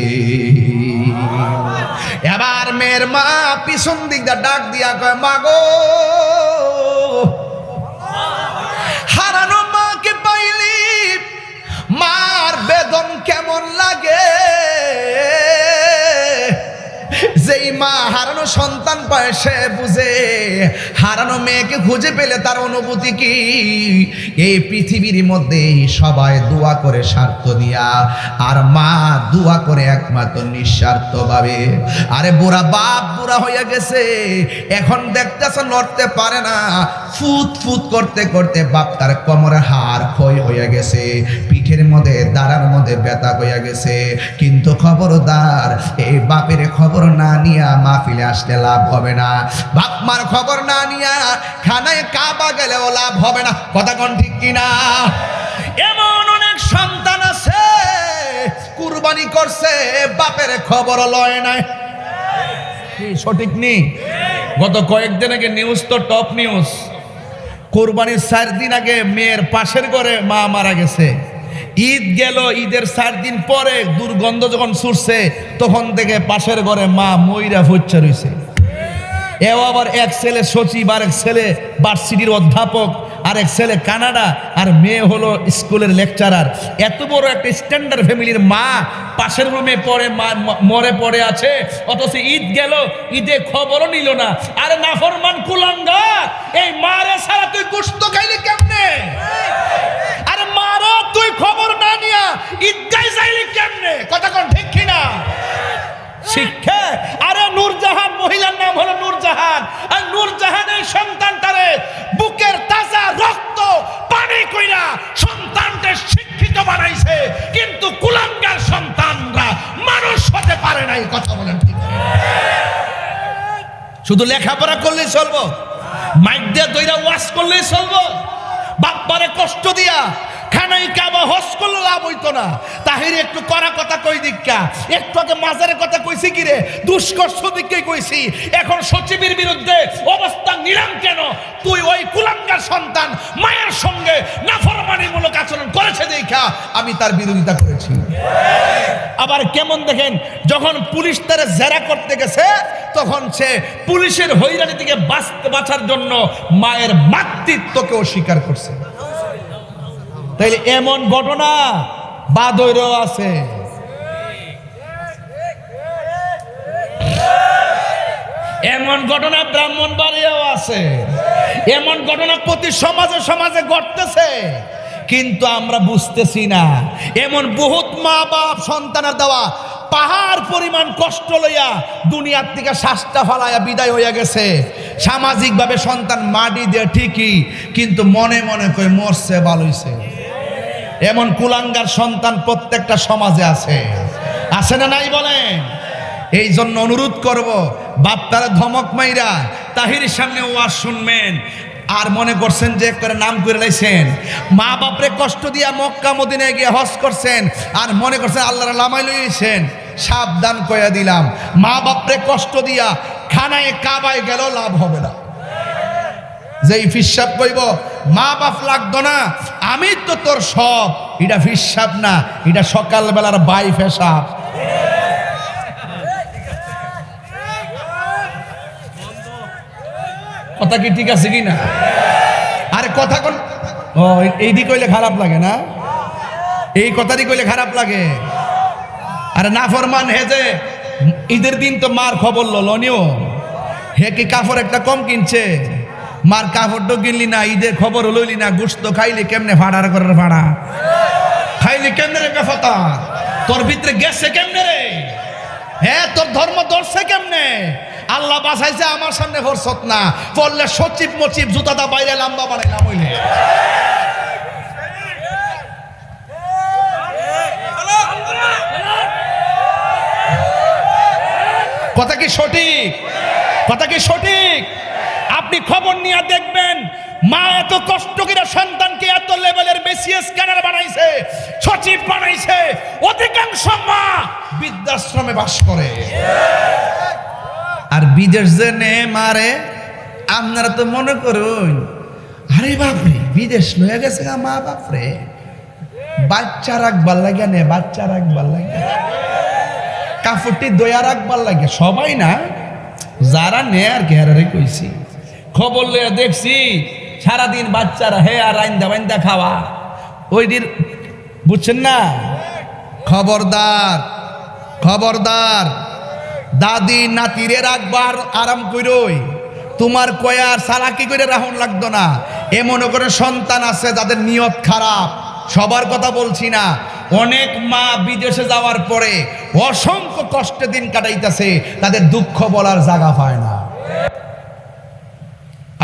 এবার মেয়ের মা পিছন দিক দিয়ে ডাক দিয়া কয়, মা গো, হারানো মাকে পাইলি মার বেদন কেমন লাগে? যেই মা হারানো সন্তান পায় সে বুঝে, হারানো মেয়েকে খুঁজে পেলে তার অনুভূতি কি। এই পৃথিবীর মধ্যে সবাই দোয়া করে স্বার্থ দিয়া, আর মা দোয়া করে একমাত্র নিঃস্বার্থ ভাবে। আরে বুড়া বাপ বুড়া হয়ে গেছে, এখন দেখতেছে লড়তে পারে না, ফুত ফুত করতে করতে বাপ তার কোমরের হাড় ক্ষয় হয়ে গেছে, পিঠের মধ্যে দাঁড়ার মধ্যে ব্যথা হয়ে গেছে। কিন্তু খবরদার, এই বাপের খবর না নিয়া মাহফিলে আসলে লাভ হবে না, বাপ মার খবর না নিয়া খানায় কাবা গেলেও লাভ হবে না। কথা কোন ঠিক কিনা? এমন অনেক সন্তান আছে কুরবানি করছে, বাপের খবর লয় নাই। সঠিক নেই? গত কয়েকদিন আগে নিউজ তো টপ নিউজ, কোরবানির 4 দিন আগে মেয়ের পাশের ঘরে মা মারা গেছে। ঈদ গেল, ঈদের 4 দিন পরে দুর্গন্ধ যখন ছুটছে, তখন থেকে পাশের ঘরে মা মইরা ফুচ্ছা রয়েছে। এও আবার এক ছেলে সচিব, আর এক ছেলে ভার্সিটির অধ্যাপক, আর এক ছেলে কানাডা, আর মেয়ে হলো স্কুলের লেকচারার। এত বড় একটা স্ট্যান্ডার্ড ফ্যামিলির মা পাশের রুমে পড়ে মরে পড়ে আছে, অথচ ঈদ গেল, ঈদে খবরও নিল না। আরে নাফরমান কুলাঙ্গার, এই মারে ছাড়া তুই গোশত খাইলি কেমনে? আরে মারো, তুই খবর না নিয়া ঈদগায় যাইলি কেমনে? কথা কোন ঠিক কিনা? শিক্ষা। আরে নূরজাহান, মহিলার নাম হলো নূরজাহান, আর নূরজাহানের সন্তানটারে বুকের তাজা রক্ত পানি কইরা সন্তানকে শিক্ষিত বানাইছে, কিন্তু কুলাঙ্গার সন্তানরা শুধু লেখাপড়া করলেই চলবো? মাইক দিয়ে দইরা ওয়াজ করলেই চলবো? বাপ্পারে কষ্ট দিয়া খানাই কাবা হজ করলে লাভ হইতো না। তাহির একটু করা কথা কই দিক্কা, একটু আগে মাজারের কথা কইছি কি রে, দুষ্কর দিককে কইছি। এখন সচিবের বিরুদ্ধে অবস্থান নিলাম কেন? তুই ওই কুলাঙ্গার সন্তান মায়ের সঙ্গে নাফরমানিমূলক আচরণ করেছে দেখা আমি তার বিরোধিতা করেছি। আবার কেমন দেখেন, যখন পুলিশ তার জেরা করতে গেছে তখন সে পুলিশের হয়রানি থেকে বাঁচার জন্য মায়ের মাতৃত্বকে অস্বীকার করছে। তাইলে এমন ঘটনা বাদরও আছে। এমন ঘটনা ব্রাহ্মণবাড়িয়াও আছে। এমন ঘটনা প্রতি সমাজে সমাজে ঘটতেছে, কিন্তু আমরা বুঝতেছি না। এমন বহুত মা বাপ সন্তানের দেওয়া পাহাড় পরিমাণ কষ্ট লইয়া দুনিয়ার থেকে শ্বাসটা ফালাইয়া বিদায় হইয়া গেছে। সামাজিকভাবে সন্তান মাটি দিয়ে ঠিকই, কিন্তু মনে মনে কই মরছে ভালোইছে। এমন কুলাঙ্গার সন্তান প্রত্যেকটা সমাজে আছে, আছে না নাই বলেন? এই জন্য অনুরোধ করব, বাপ তারা ধমক মাইরা তাহির সামনে ওয়াজ শুনবেন আর মনে করছেন যে করে নাম করে লাইছেন, মা বাপরে কষ্ট দিয়া মক্কা মদিনায় গিয়ে হজ করছেন আর মনে করছেন আল্লাহর লামাই লইছেন। সাবধান কইয়া দিলাম, মা বাপরে কষ্ট দিয়া খানায় কাবায় গেল লাভ হবে না। যেই ফিসাব কইব মা বাপ লাগতো না, আমি তো তোর সব, এটা ফিসাব না, এটা সকালবেলার বাই ফেসাব। কথা কি ঠিক আছে কি না? আরে কথা কোন ও এইদি কইলে খারাপ লাগে না? এই কথাটি কইলে খারাপ লাগে? আরে নাফরমান হে যে ঈদের দিন তো মার খবর লনিও, হে কি কাপড় একটা কম কিনছে? মার কাপড় কিনলি না, ঈদের খবর লইলি না, গোস্ত খাইলি কেমনে ফাড়ার করার ফাড়া খাইলি কেমনে রে বেফতা? তোর ভিতরে গেছে কেমনে রে? হ্যাঁ, তোর ধর্ম ধরছে কেমনে? আল্লাহ বাঁচাইছে, আমার সামনে ফরসত না পড়লে সচিব মচিব জুতাটা বাইরে লম্বা বানাইলাম হইলে। কথা কি সঠিক? কথা কি সঠিক? আপনি খবর নিয়ে দেখবেন, মা এত কষ্ট করে সন্তানকে এত লেভেলের বিসিএস স্ক্যানার বানাইছে, সচিব বানাইছে। অধিকাংশ মা বৃদ্ধাশ্রমে বাস করে। আর বিদেশ যে নে মারে, আপনারা তো মনে করুন আরে বাপরে বিদেশ লয়ে গেছে মা বাপরে, বাচ্চা রাখবার লাগে নে, বাচ্চা রাখবার লাগে, কাপড়টি দয়া রাখবার লাগে। সবাই না, যারা নে আর ঘেরারে কইছি, খবর লইয়া দেখছি সারাদিন বাচ্চারা হে আর রাইন্দা বাইন্দা খাওয়া ওই দিন, বুঝছেন না? খবরদার, খবরদার, দাদি নাতিরে রাখবার আরাম কইরই, তোমার কয়ার সালাকি করে রাহুন লাগতো না। এমন করে সন্তান আছে যাদের নিয়ত খারাপ, সবার কথা বলছি না। অনেক মা বিদেশে যাওয়ার পরে অসংখ্য কষ্টে দিন কাটাইতেছে, তাদের দুঃখ বলার জায়গা পায় না।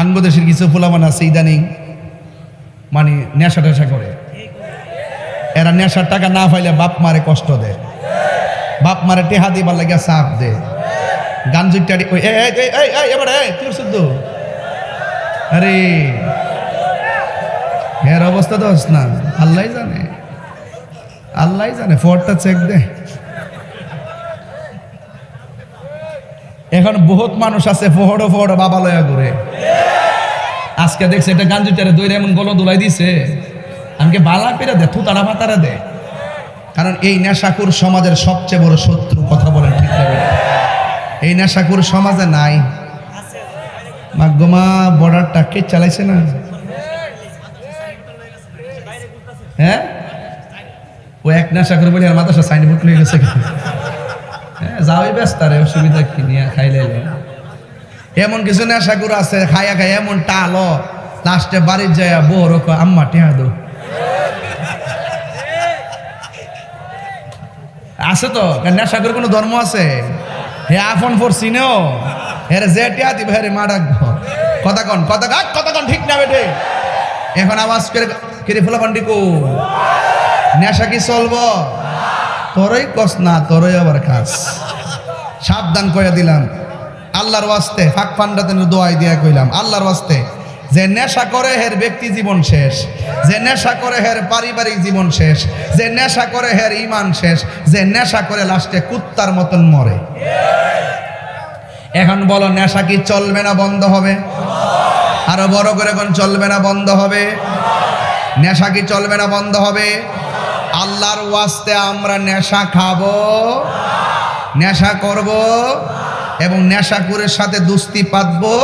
আঙ্গদেশের কিছু ফুলামান আছে ইদানিং মানে নেশা টেশা করে, এরা নেশার টাকা না পাইলে বাপ মারে কষ্ট দেয়, বাপ মারে টেহা দিবার লাগে চাপ দে, গান জুটারি এবারে আরে এর অবস্থা তো না, আল্লাহ জানে, আল্লাহ জানে। ফোরটা চেক দে। এখন বহুত মানুষ আছে ফোহড়ো ফোহড়ো বাবা লয়া ঘুরে। আজকে দেখছে এটা গাঞ্জুটারে দইরে এমন গলো দুলাই দিছে, আমাকে বালা পেরে দে, থুতারা ফাতারা দে। কারণ এই নেশাকুর সমাজের সবচেয়ে বড় শত্রু। কথা বলেন ঠিক হবে? এই নেশাকুর সমাজে নাই। মাগমা বর্ডারটা কে চালাইছে না? হ্যাঁ, ও এক নেশাকুর বলে আর মাদ্রাসা সাইনবোর্ড নিয়ে গেছে। হ্যাঁ, যাওই ব্যস্ত রে, অসুবিধা কি নিয়ে খাইলে। এমন কিছু নেশাকুর আছে খাইয়া খাইয়া এমন টালো, লাস্টে বাড়ির যায় বউ রকম আম্মা টেহা দো। আছে তো নেশাকুর কোনো ধর্ম আছে? হে আফন ফোর চিনেও হেরে যে টেহা দিবে হেরে মা ডাকবো। কথা কন, কথা কাট, কথা কন ঠিক না বেটে? এখন আওয়াজ করে কিরে ফোলা পান্ডি কো নেশা কি চলবো? তোরই কস না, তোরই আবার খাস। সাবধান করে দিলাম। আল্লাহর ওয়াস্তে ফাঁক ফান্ডাতে দোয়াই দিয়া কইলাম, আল্লাহর ওয়াস্তে যে নেশা করে হের ব্যক্তি জীবন শেষ, যে নেশা করে হের পারিবারিক জীবন শেষ, যে নেশা করে হের ঈমান শেষ, যে নেশা করে লাস্টে কুত্তার মতন মরে। এখন বলো নেশা কি চলবে না বন্ধ হবে? আরো বড় করে এখন চলবে না বন্ধ হবে? নেশা কি চলবে না বন্ধ হবে? আল্লাহর ওয়াস্তে আমরা নেশা খাবো, নেশা করব এবং নেশাকুরের সাথে দুস্তি পাতবো।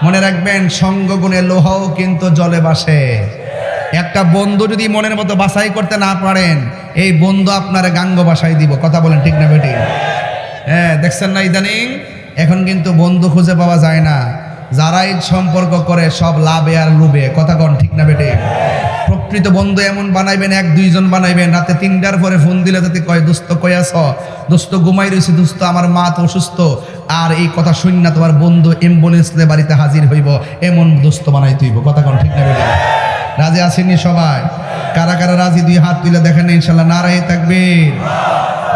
মনে রাখবেন সঙ্গগুণে লোহাও কিন্তু জলে বাসে। একটা বন্ধু যদি মনের মতো বাছাই করতে না পারেন, এই বন্ধু আপনার গাঙ্গ বাসায় দিব। কথা বলেন ঠিক না বেটি? হ্যাঁ, দেখছেন না ইদানিং এখন কিন্তু বন্ধু খুঁজে পাওয়া যায় না। যারাই সম্পর্ক করে সব লাভে আর লোভে। কথা কন ঠিক না বেটি? প্রকৃত বন্ধু এমন বানাইবেন, এক দুইজন বানাইবেন, রাতে 3টার পরে ফোন দিলে যদি কয় দোস্ত কই আছ, দোস্ত ঘুমাই রয়েছে, দোস্ত আমার মা তো অসুস্থ, আর এই কথা শুন না তোমার বন্ধু অ্যাম্বুলেন্স দিয়ে বাড়িতে হাজির হইব, এমন দোস্ত বানাইতে হইব। কথা কন ঠিক না বেটি? রাজি আসেনি সবাই? কারা কারা রাজি? 2 হাত তুলে দেখেন ইনশাল্লাহ। নারায়ে তাকবীর,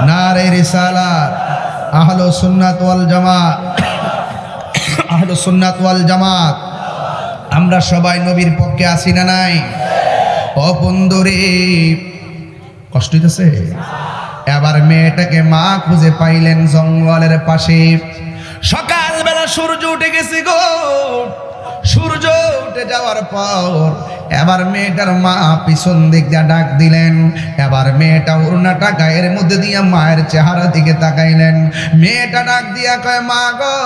নারায়ে রিসালাত। আহলুস সুন্নাত ওয়াল জামাত, আহলুস সুন্নাত ওয়াল জামাত আমরা সবাই নবীর পক্ষে আছি না নাই? ও বন্ধুরে, কষ্ট হইতেছে? এবার মেয়েটাকে মা খুঁজে পাইলেন জঙ্গলের পাশে। সকালবেলা সূর্য উঠে গেছে গো। সূর্য উঠে যাওয়ার পর এবার মেয়েটার মা পিছন দিক দিয়ে ডাক দিলেন। এবার মেয়েটা ওড়নাটা গায়ের মধ্যে দিয়ে মায়ের চেহারা দিকে তাকাইলেন। মেয়েটা ডাক দিয়া কয়, মা গো,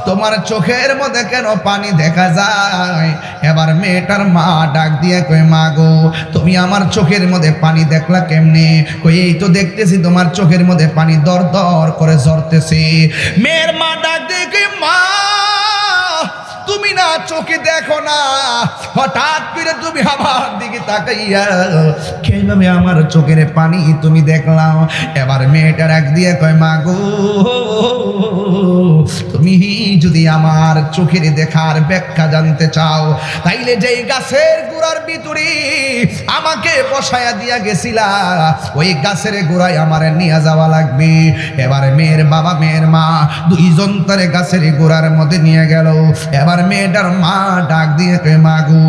তোমার চোখের মধ্যে কেন পানি দেখা যায়? এবার মেয়েটার মা ডাক দিয়া কয়, মা গো, তুমি আমার চোখের মধ্যে পানি দেখলা কেমনে? কই, এই তো দেখতেছি তোমার চোখের মধ্যে পানি দর দর করে ঝরতেছে। মেয়ের মা ডাক দিয়ে কয়, মা, তুমি না চোখে দেখো না, হঠাৎ করে তুমি আমার দিকে তাকাইয়া কিভাবে আমার চোখের পানি তুমি দেখলাম? এবার মেয়েটার এক দিয়ে কয়, মা গো, তুমি যদি আমার চোখের দেখার ব্যাখ্যা জানতে চাও, তাইলে যেই গাছের গোড়ার ভিতরে আমাকে বসায়া দিয়া গেছিলা, ওই গাছের গোড়ায় আমার নিয়ে যাওয়া লাগবে। এবার মেয়ের বাবা মেয়ের মা দুইজন তারে গাছের গোড়ার মধ্যে নিয়ে গেল। এবার মেয়েটার মা ডাক দিয়ে কয়, মা গো,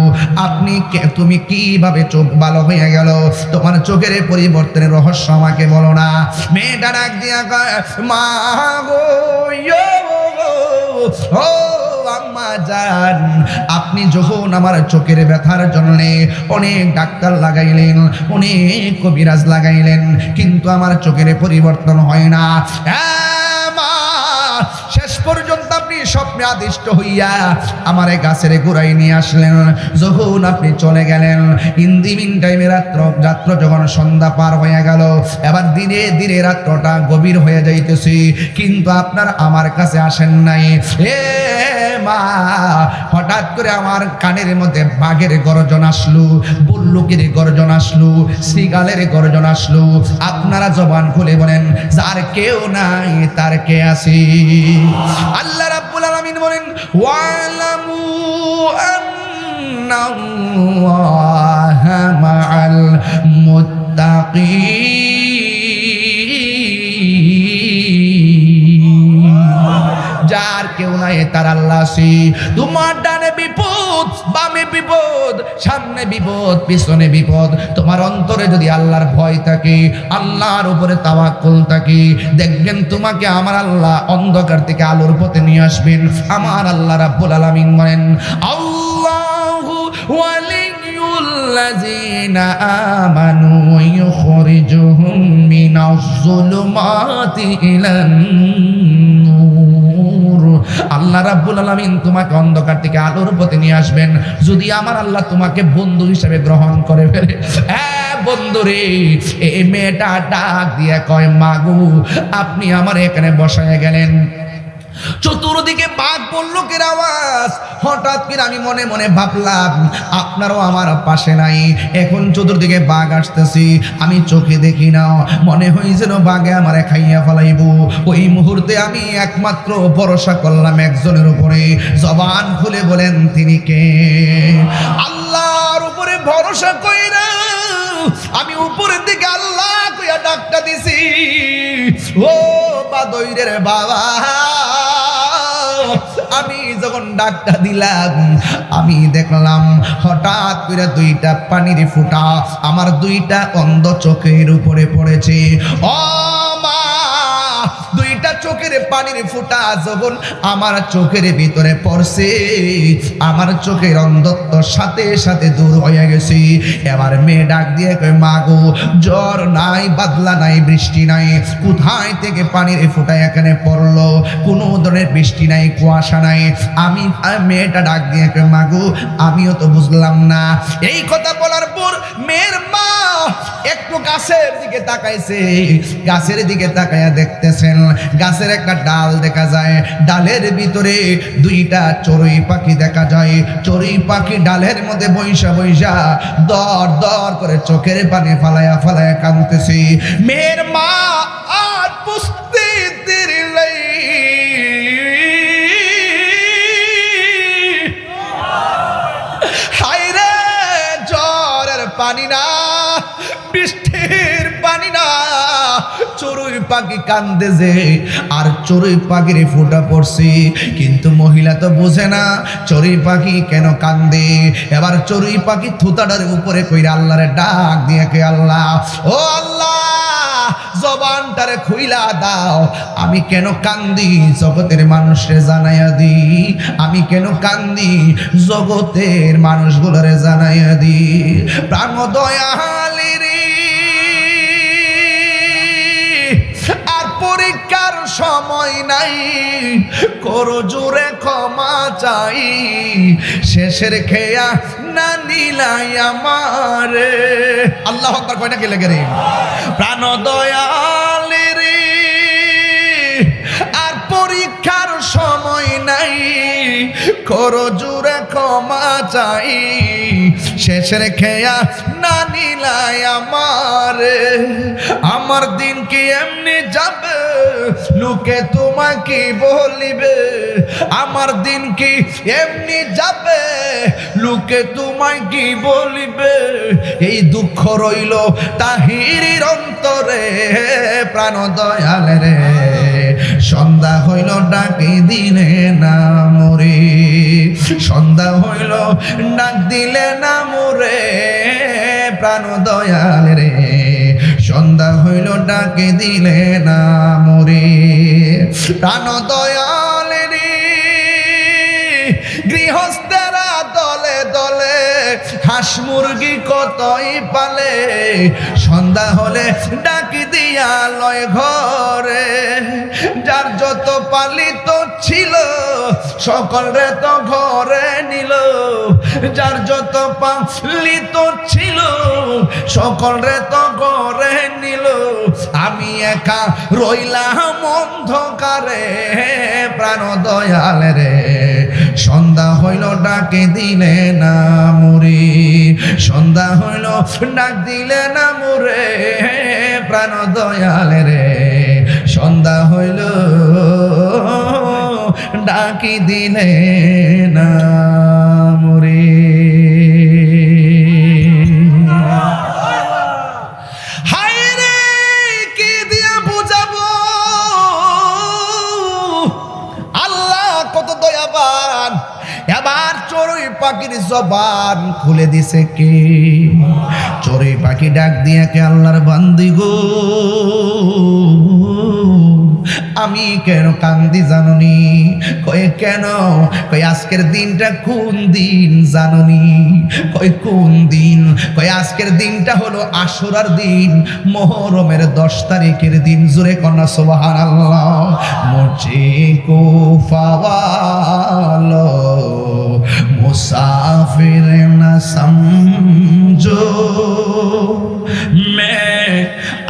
আপনি তুমি কিভাবে চোখ ভালো হয়ে গেল? তোমার চোখের পরিবর্তনের রহস্য আমাকে বলো না। মেয়েটা ডাক দিয়ে কয়, মা গো, ও আম্মা জান, আপনি যখন আমার চোখের ব্যথার জন্য অনেক ডাক্তার লাগাইলেন, অনেক কবিরাজ লাগাইলেন, কিন্তু আমার চোখের পরিবর্তন হয় না। শেষ পর্যন্ত আপনি স্বপ্নে আদিষ্ট হইয়া আমার গাছের গোড়ায় নিয়ে আসলেন। যখন আপনি চলে গেলেন, ইন দি মিন টাইমে রাত্র যখন সন্ধ্যা পার হয়ে গেল, এবার ধীরে ধীরে রাত্রটা গভীর হয়ে যাইতেছে, কিন্তু আপনার আমার কাছে আসেন নাই। মা, হঠাৎ করে আমার কানের মধ্যে বাঘের গর্জন আসলো, বুল্লুকের গর্জন আসলো, শ্রীগালের গর্জন আসলো। আপনারা জবান খুলে বলেন, যার কেউ নাই তার কে আছে? আল্লাহ রাব্বুল আলামিন বলেন, ওয়ালামু আন্নাল্লাহা মাআল মুত্তাকিন। যার কেউ নাই তার আল্লাহ আছে। তোমার ডানে বিপদ, বামে বিপদ, সামনে বিপদ, পিছনে বিপদ, তোমার অন্তরে যদি আল্লাহর ভয় থাকে, আল্লাহর উপরে তাওয়াক্কুল থাকে, দেখবেন তোমাকে আমার আল্লাহ অন্ধকার থেকে আলোর পথে নিয়ে আসবেন। আমার আল্লাহ রাব্বুল আলামিন বলেন, আল্লাহু ওয়ালিয়ুল্লাযিনা আমানু ইউখরিজুহুম মিনাজ যুলুমাতি ইলান নূর। আল্লাহ রাব্বুল আলামিন তোমাকে অন্ধকার থেকে আলোর পথে নিয়ে আসবেন যদি আমার আল্লাহ তোমাকে বন্ধু হিসেবে গ্রহণ করে ফেলে। হ্যাঁ বন্ধুরে, এই মেয়েটা ডাক দিয়ে কয়, মাগো, আপনি আমার এখানে বসায় গেলেন, চতুর্দিকে বাঘ বল্লুকের আওয়াজ। হঠাৎ করে আমি মনে মনে ভাবলাম আপনারও আমার পাশে নাই, এখন চতুর্দিকে বাঘ আসতেছি, আমি চোখে দেখি না, মনে হয় যেন বাঘে আমারে খাইয়া ফেলাইব। ওই মুহূর্তে আমি একমাত্র ভরসা করলাম একজনের উপরে। জবান খুলে বলেন, তিনি কে? আল্লাহর উপরে ভরসা কইরা আমি উপরের দিকে আল্লাহ কইয়া ডাকটা দিছি, ও বাদইরের বাবা, আমি যখন ডাকটা দিলাম, আমি দেখলাম হঠাৎ করে দুইটা পানির ফোঁটা আমার দুইটা অন্ধ চোখের উপরে পড়েছে। ও মা, দুইটা চোখের পানির ফোঁটা যখন আমার চোখের ভিতরে পড়ছে, আমার চোখের অন্ধত্ব সাথে সাথে দূর হয়ে গেছে। এবার মেয়ে ডাক দিয়ে কয়, মা গো, জ্বর নাই, বাদলা নাই, বৃষ্টি নাই, কোথায় থেকে পানির ফোঁটা এখানে পড়লো? কোনো ধরনের বৃষ্টি নাই, কুয়াশা নাই। আমি মেয়েটা ডাক দিয়ে কয়, মা গো, আমিও তো বুঝলাম না। এই কথা বলার পর মেয়ের মা একটু গাছের দিকে তাকাইছে। গাছের দিকে তাকাইয়া দেখতেছেন গাছের একটা ডাল দেখা যায়, ডালের ভিতরে দুইটা চড়ুই পাখি দেখা যায়। চড়ুই পাখি ডালের মধ্যে বৈশা বৈশা দর দর করে চোখের পানি ফালায়া ফালায়া কাঁদতেছে। মেয়ের মা আর বুঝতে দেরি নাই, হায়রে জ্বরের পানি না, বৃষ্টির পানি না, চড়ুই পাখি কান্দে যে, আর চড়ুই পাখির ফোঁটা পড়ছে। কিন্তু মহিলা তো বোঝে না চড়ুই পাখি কেন কান্দে। এবার চড়ুই পাখি থুতাটার উপরে কইরা আল্লাহরে ডাক দিয়ে কে, আল্লাহ, ও আল্লাহ, জবানটারে খুইলা দাও, আমি কেন কান্দি জগতের মানুষরে জানাইয়া দি, আমি কেন কান্দি জগতের মানুষগুলোরে জানাইয়া দি। প্রাণ দয়ালের আর পরীক্ষার সময় নাই, করো জোরে ক্ষমা চাই, শেষের খেয়া না নিলাই আমারে। আল্লাহ আকবার কয়টা কে লেগে রে। প্রাণ দয়ালের আর পরীক্ষার সময় নাই, করো জোরে ক্ষমা চাই, শেষের খেয়া না নিলাই আমারে। আমার দিন কি এমনি যাবে, লোকে তোমাকে বলিবে, আমার দিন কি এমনি যাবে, লোকে তোমায় কি বলিবে। এই দুঃখ রইল তাহিরির অন্তরে। প্রাণ দয়ালে রে, সন্ধ্যা হইল ডাকি দিলে না মরে, সন্ধ্যা হইল ডাক দিলে না মরে। প্রাণ দয়ালে রে, সন্ধ্যা হইল ডাকে দিলে না মরে। প্রাণ দয়ালে রে, গৃহস্থেরা দলে দলে হাঁস মুরগি কতই পালে, সন্ধ্যা হলে ডাকি দিয়া লয় ঘরে। যার যত পালিত ছিল সকলে তো ঘরে নিল, যার যত পালিত ছিল সকলে তো ঘরে নিল, আমি একা রইলাম অন্ধকারে। প্রাণ দয়ালে রে, সন্ধ্যা হইল ডাকে দিলে না মরে, সন্ধ্যা হইল ডাক দিলে না মরে। প্রাণ দয়ালে রে, সন্ধ্যা হইল ডাকি দিলে না মরে। এবার চড়ুই পাখির জবান খুলে দিছে কে? চড়ুই পাখি ডাক দিয়ে কে, আল্লাহর বান্দি গো, আমি কেন কান্দি জাননি? কয়ে কেন? কই আজকের দিনটা কোন দিন জাননি? কই কোন দিন? কই আজকের দিনটা হলো আশুরার দিন, মুহররমের 10 তারিখের দিন। জোরে কন্যা সুবহানাল্লাহ। মুঝে কো ফাওয়ালো মুসাফির না সমঝো, मैं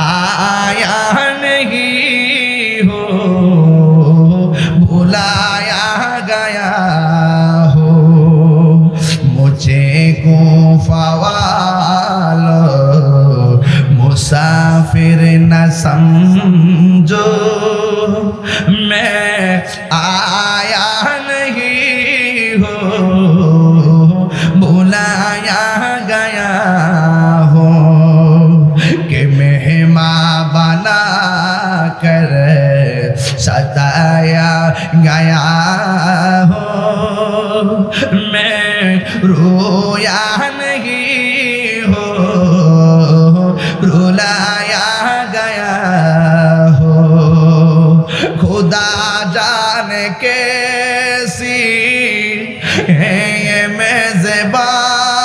आया नहीं हो, बुलाया गया हो, मुझे को फवालो मुसाफिर न समझो, मैं आया नहीं हो, बुलाया गया हो, कि मेहमान बना कर सताया गया हो। मैं रोया नहीं हो रुलाया गया हो खुदा जाने कैसी है ये मेज़बानी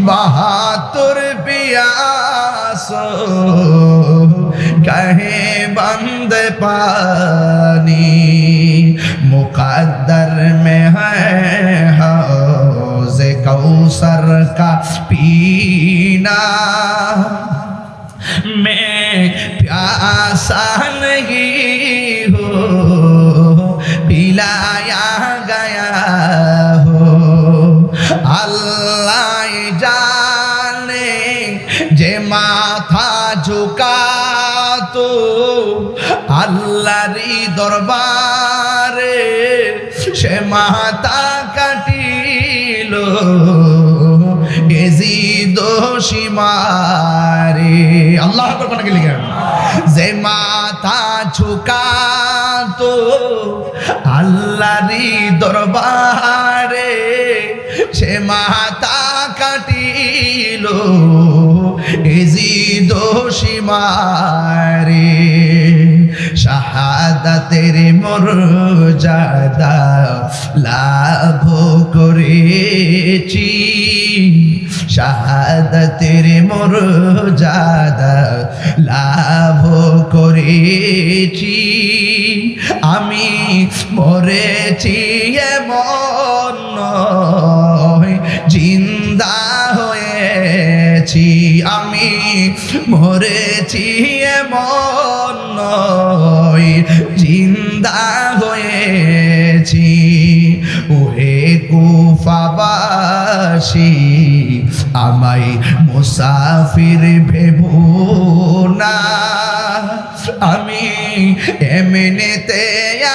बहादुर पियासो कहे बंद पानी मुकद्दर में है हौज़े कौसर का पीना मैं प्यासा नहीं हो पिलाया गया हो अल्लाह जाने जे माथा झुका तो আল্লাহরই দরবারে সে মাথা কাটিল এজিদ সীমারে আল্লাহ আকবার কোন লিখেন যে মাথা ঝুকাতো আল্লাহরই দরবারে সে মাথা কাটিল এজিদ সীমারে শাহাদাতের মর্যাদা লাভ করেছি শাহাদাতের মর্যাদা লাভ করেছি আমি মরেছি এমন নয় জিন্দা হয়েছি আমি মরেছি এমন নয় জিন্দা হয়েছি ওরে কুফাবাসী আমায় মুসাফির ভেবো না আমি এমনিতে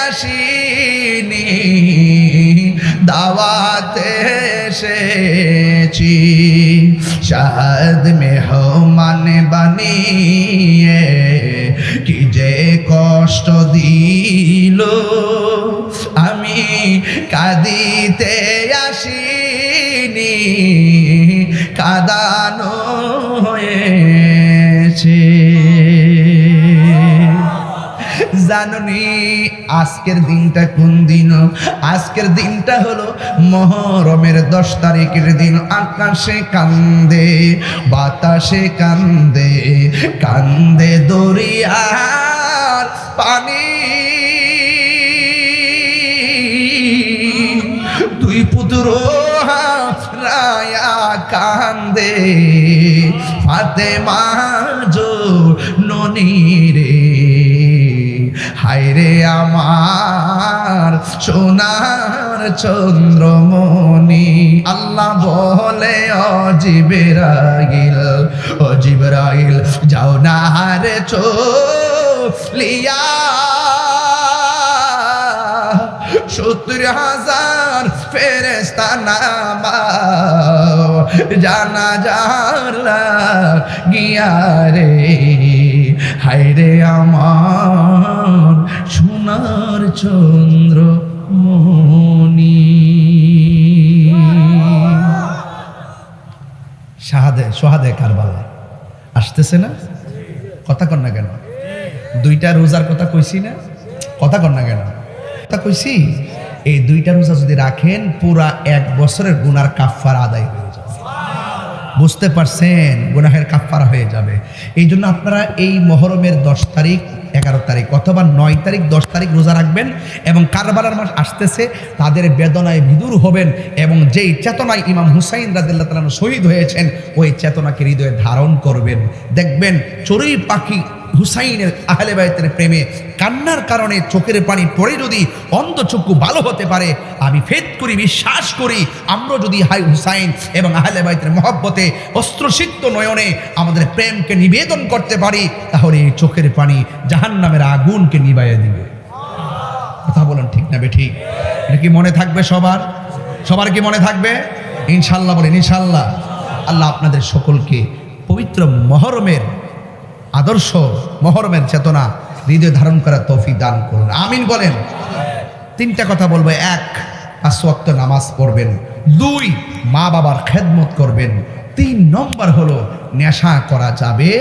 আসিনি দাওয়াতে এসেছি শাহাদ মেহমান বানিয়ে কি যে কষ্ট দিল আমি কাঁদিতে আসিনি কাঁদানো হয়েছে জানুনি আজকের দিনটা কোন দিন আজকের দিনটা হলো মুহররমের 10 তারিখের দিন আকাশে কান্দে বাতাসে কান্দে কান্দে দরিয়ার পানি দুই পুত্র রায়া কান্দে ফাতেমা জো ননি রে হায়রে আমার সোনার চন্দ্রমণি আল্লাহ বলে ও জিবরাইল যাও না রে চলিয়া 70,000 ফেরেশতা নামাও জানাজার লাগিয়া রে হায়রে আমার সোনার চন্দ্রমণি সোহাদে কারবালা আসতেছে না কথা কর না কেন দুইটা রোজার কথা কইছি না কথা কর না কেন কথা কইছি এই দুইটা রোজা যদি রাখেন পুরা 1 বছরের গুনার কাফফারা আদায় হয়ে যাবে বুঝতে পারছেন গুনাহের কাফফারা হয়ে যাবে এই জন্য আপনারা এই মুহররমের 10 তারিখ 11 তারিখ অথবা 9 তারিখ 10 তারিখ রোজা রাখবেন এবং কারবালার মাস আসতেছে তাদের বেদনায় বিদুর হবেন এবং যেই চেতনায় ইমাম হুসাইন রাদিয়াল্লাহু তাআলা শহীদ হয়েছেন ওই চেতনাকে হৃদয়ে ধারণ করবেন দেখবেন চড়ুই পাখি হুসাইনের আহলে বাইতের প্রেমে কান্নার কারণে চোখের পানি পড়ে যদি অন্ধচক্ষু ভালো হতে পারে আমি ফেদ করি বিশ্বাস করি আমরা যদি হাই হুসাইন এবং আহলে বাইতের মহব্বতে অস্ত্রসিক্ত নয়নে আমাদের প্রেমকে নিবেদন করতে পারি তাহলে এই চোখের পানি জাহান্নামের আগুনকে নিভাইয়া দিবে কথা বলেন ঠিক না বেঠিক এটা কি মনে থাকবে সবার কি মনে থাকবে ইনশাআল্লাহ বলেন ইনশাআল্লাহ আল্লাহ আপনাদের সকলকে পবিত্র মুহররমের আদর্শ মুহররমের চেতনা হৃদয়ে ধারণ করার তৌফিক দান করুন আমিন বলেন তিনটা কথা বলবো এক 5 ওয়াক্ত নামাজ পড়বেন, 2 মা বাবার খেদমত করবেন, 3 নম্বর হলো নেশা করা যাবে।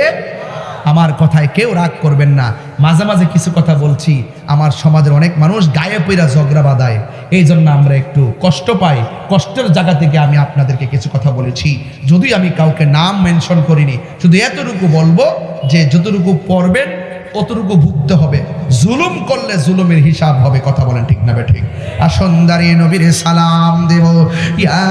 আমার কথায় কেউ রাগ করবেন না, মাঝে মাঝে কিছু কথা বলছি, আমার সমাজের অনেক মানুষ গায়ে পইরা ঝগড়া বাঁধায়, এই জন্য আমরা একটু কষ্ট পাই। কষ্টের জায়গা থেকে আমি আপনাদেরকে কিছু কথা বলেছি, যদি আমি কাউকে নাম মেনশন করিনি, শুধু এতটুকু বলবো যে যতটুকু পড়বেন অতটুকু ভুগতে হবে, জুলুম করলে জুলুমের হিসাব হবে। কথা বলেন ঠিক না বে ঠিক? আসুন দাঁড়িয়ে নবীর সালাম দেব। ইয়া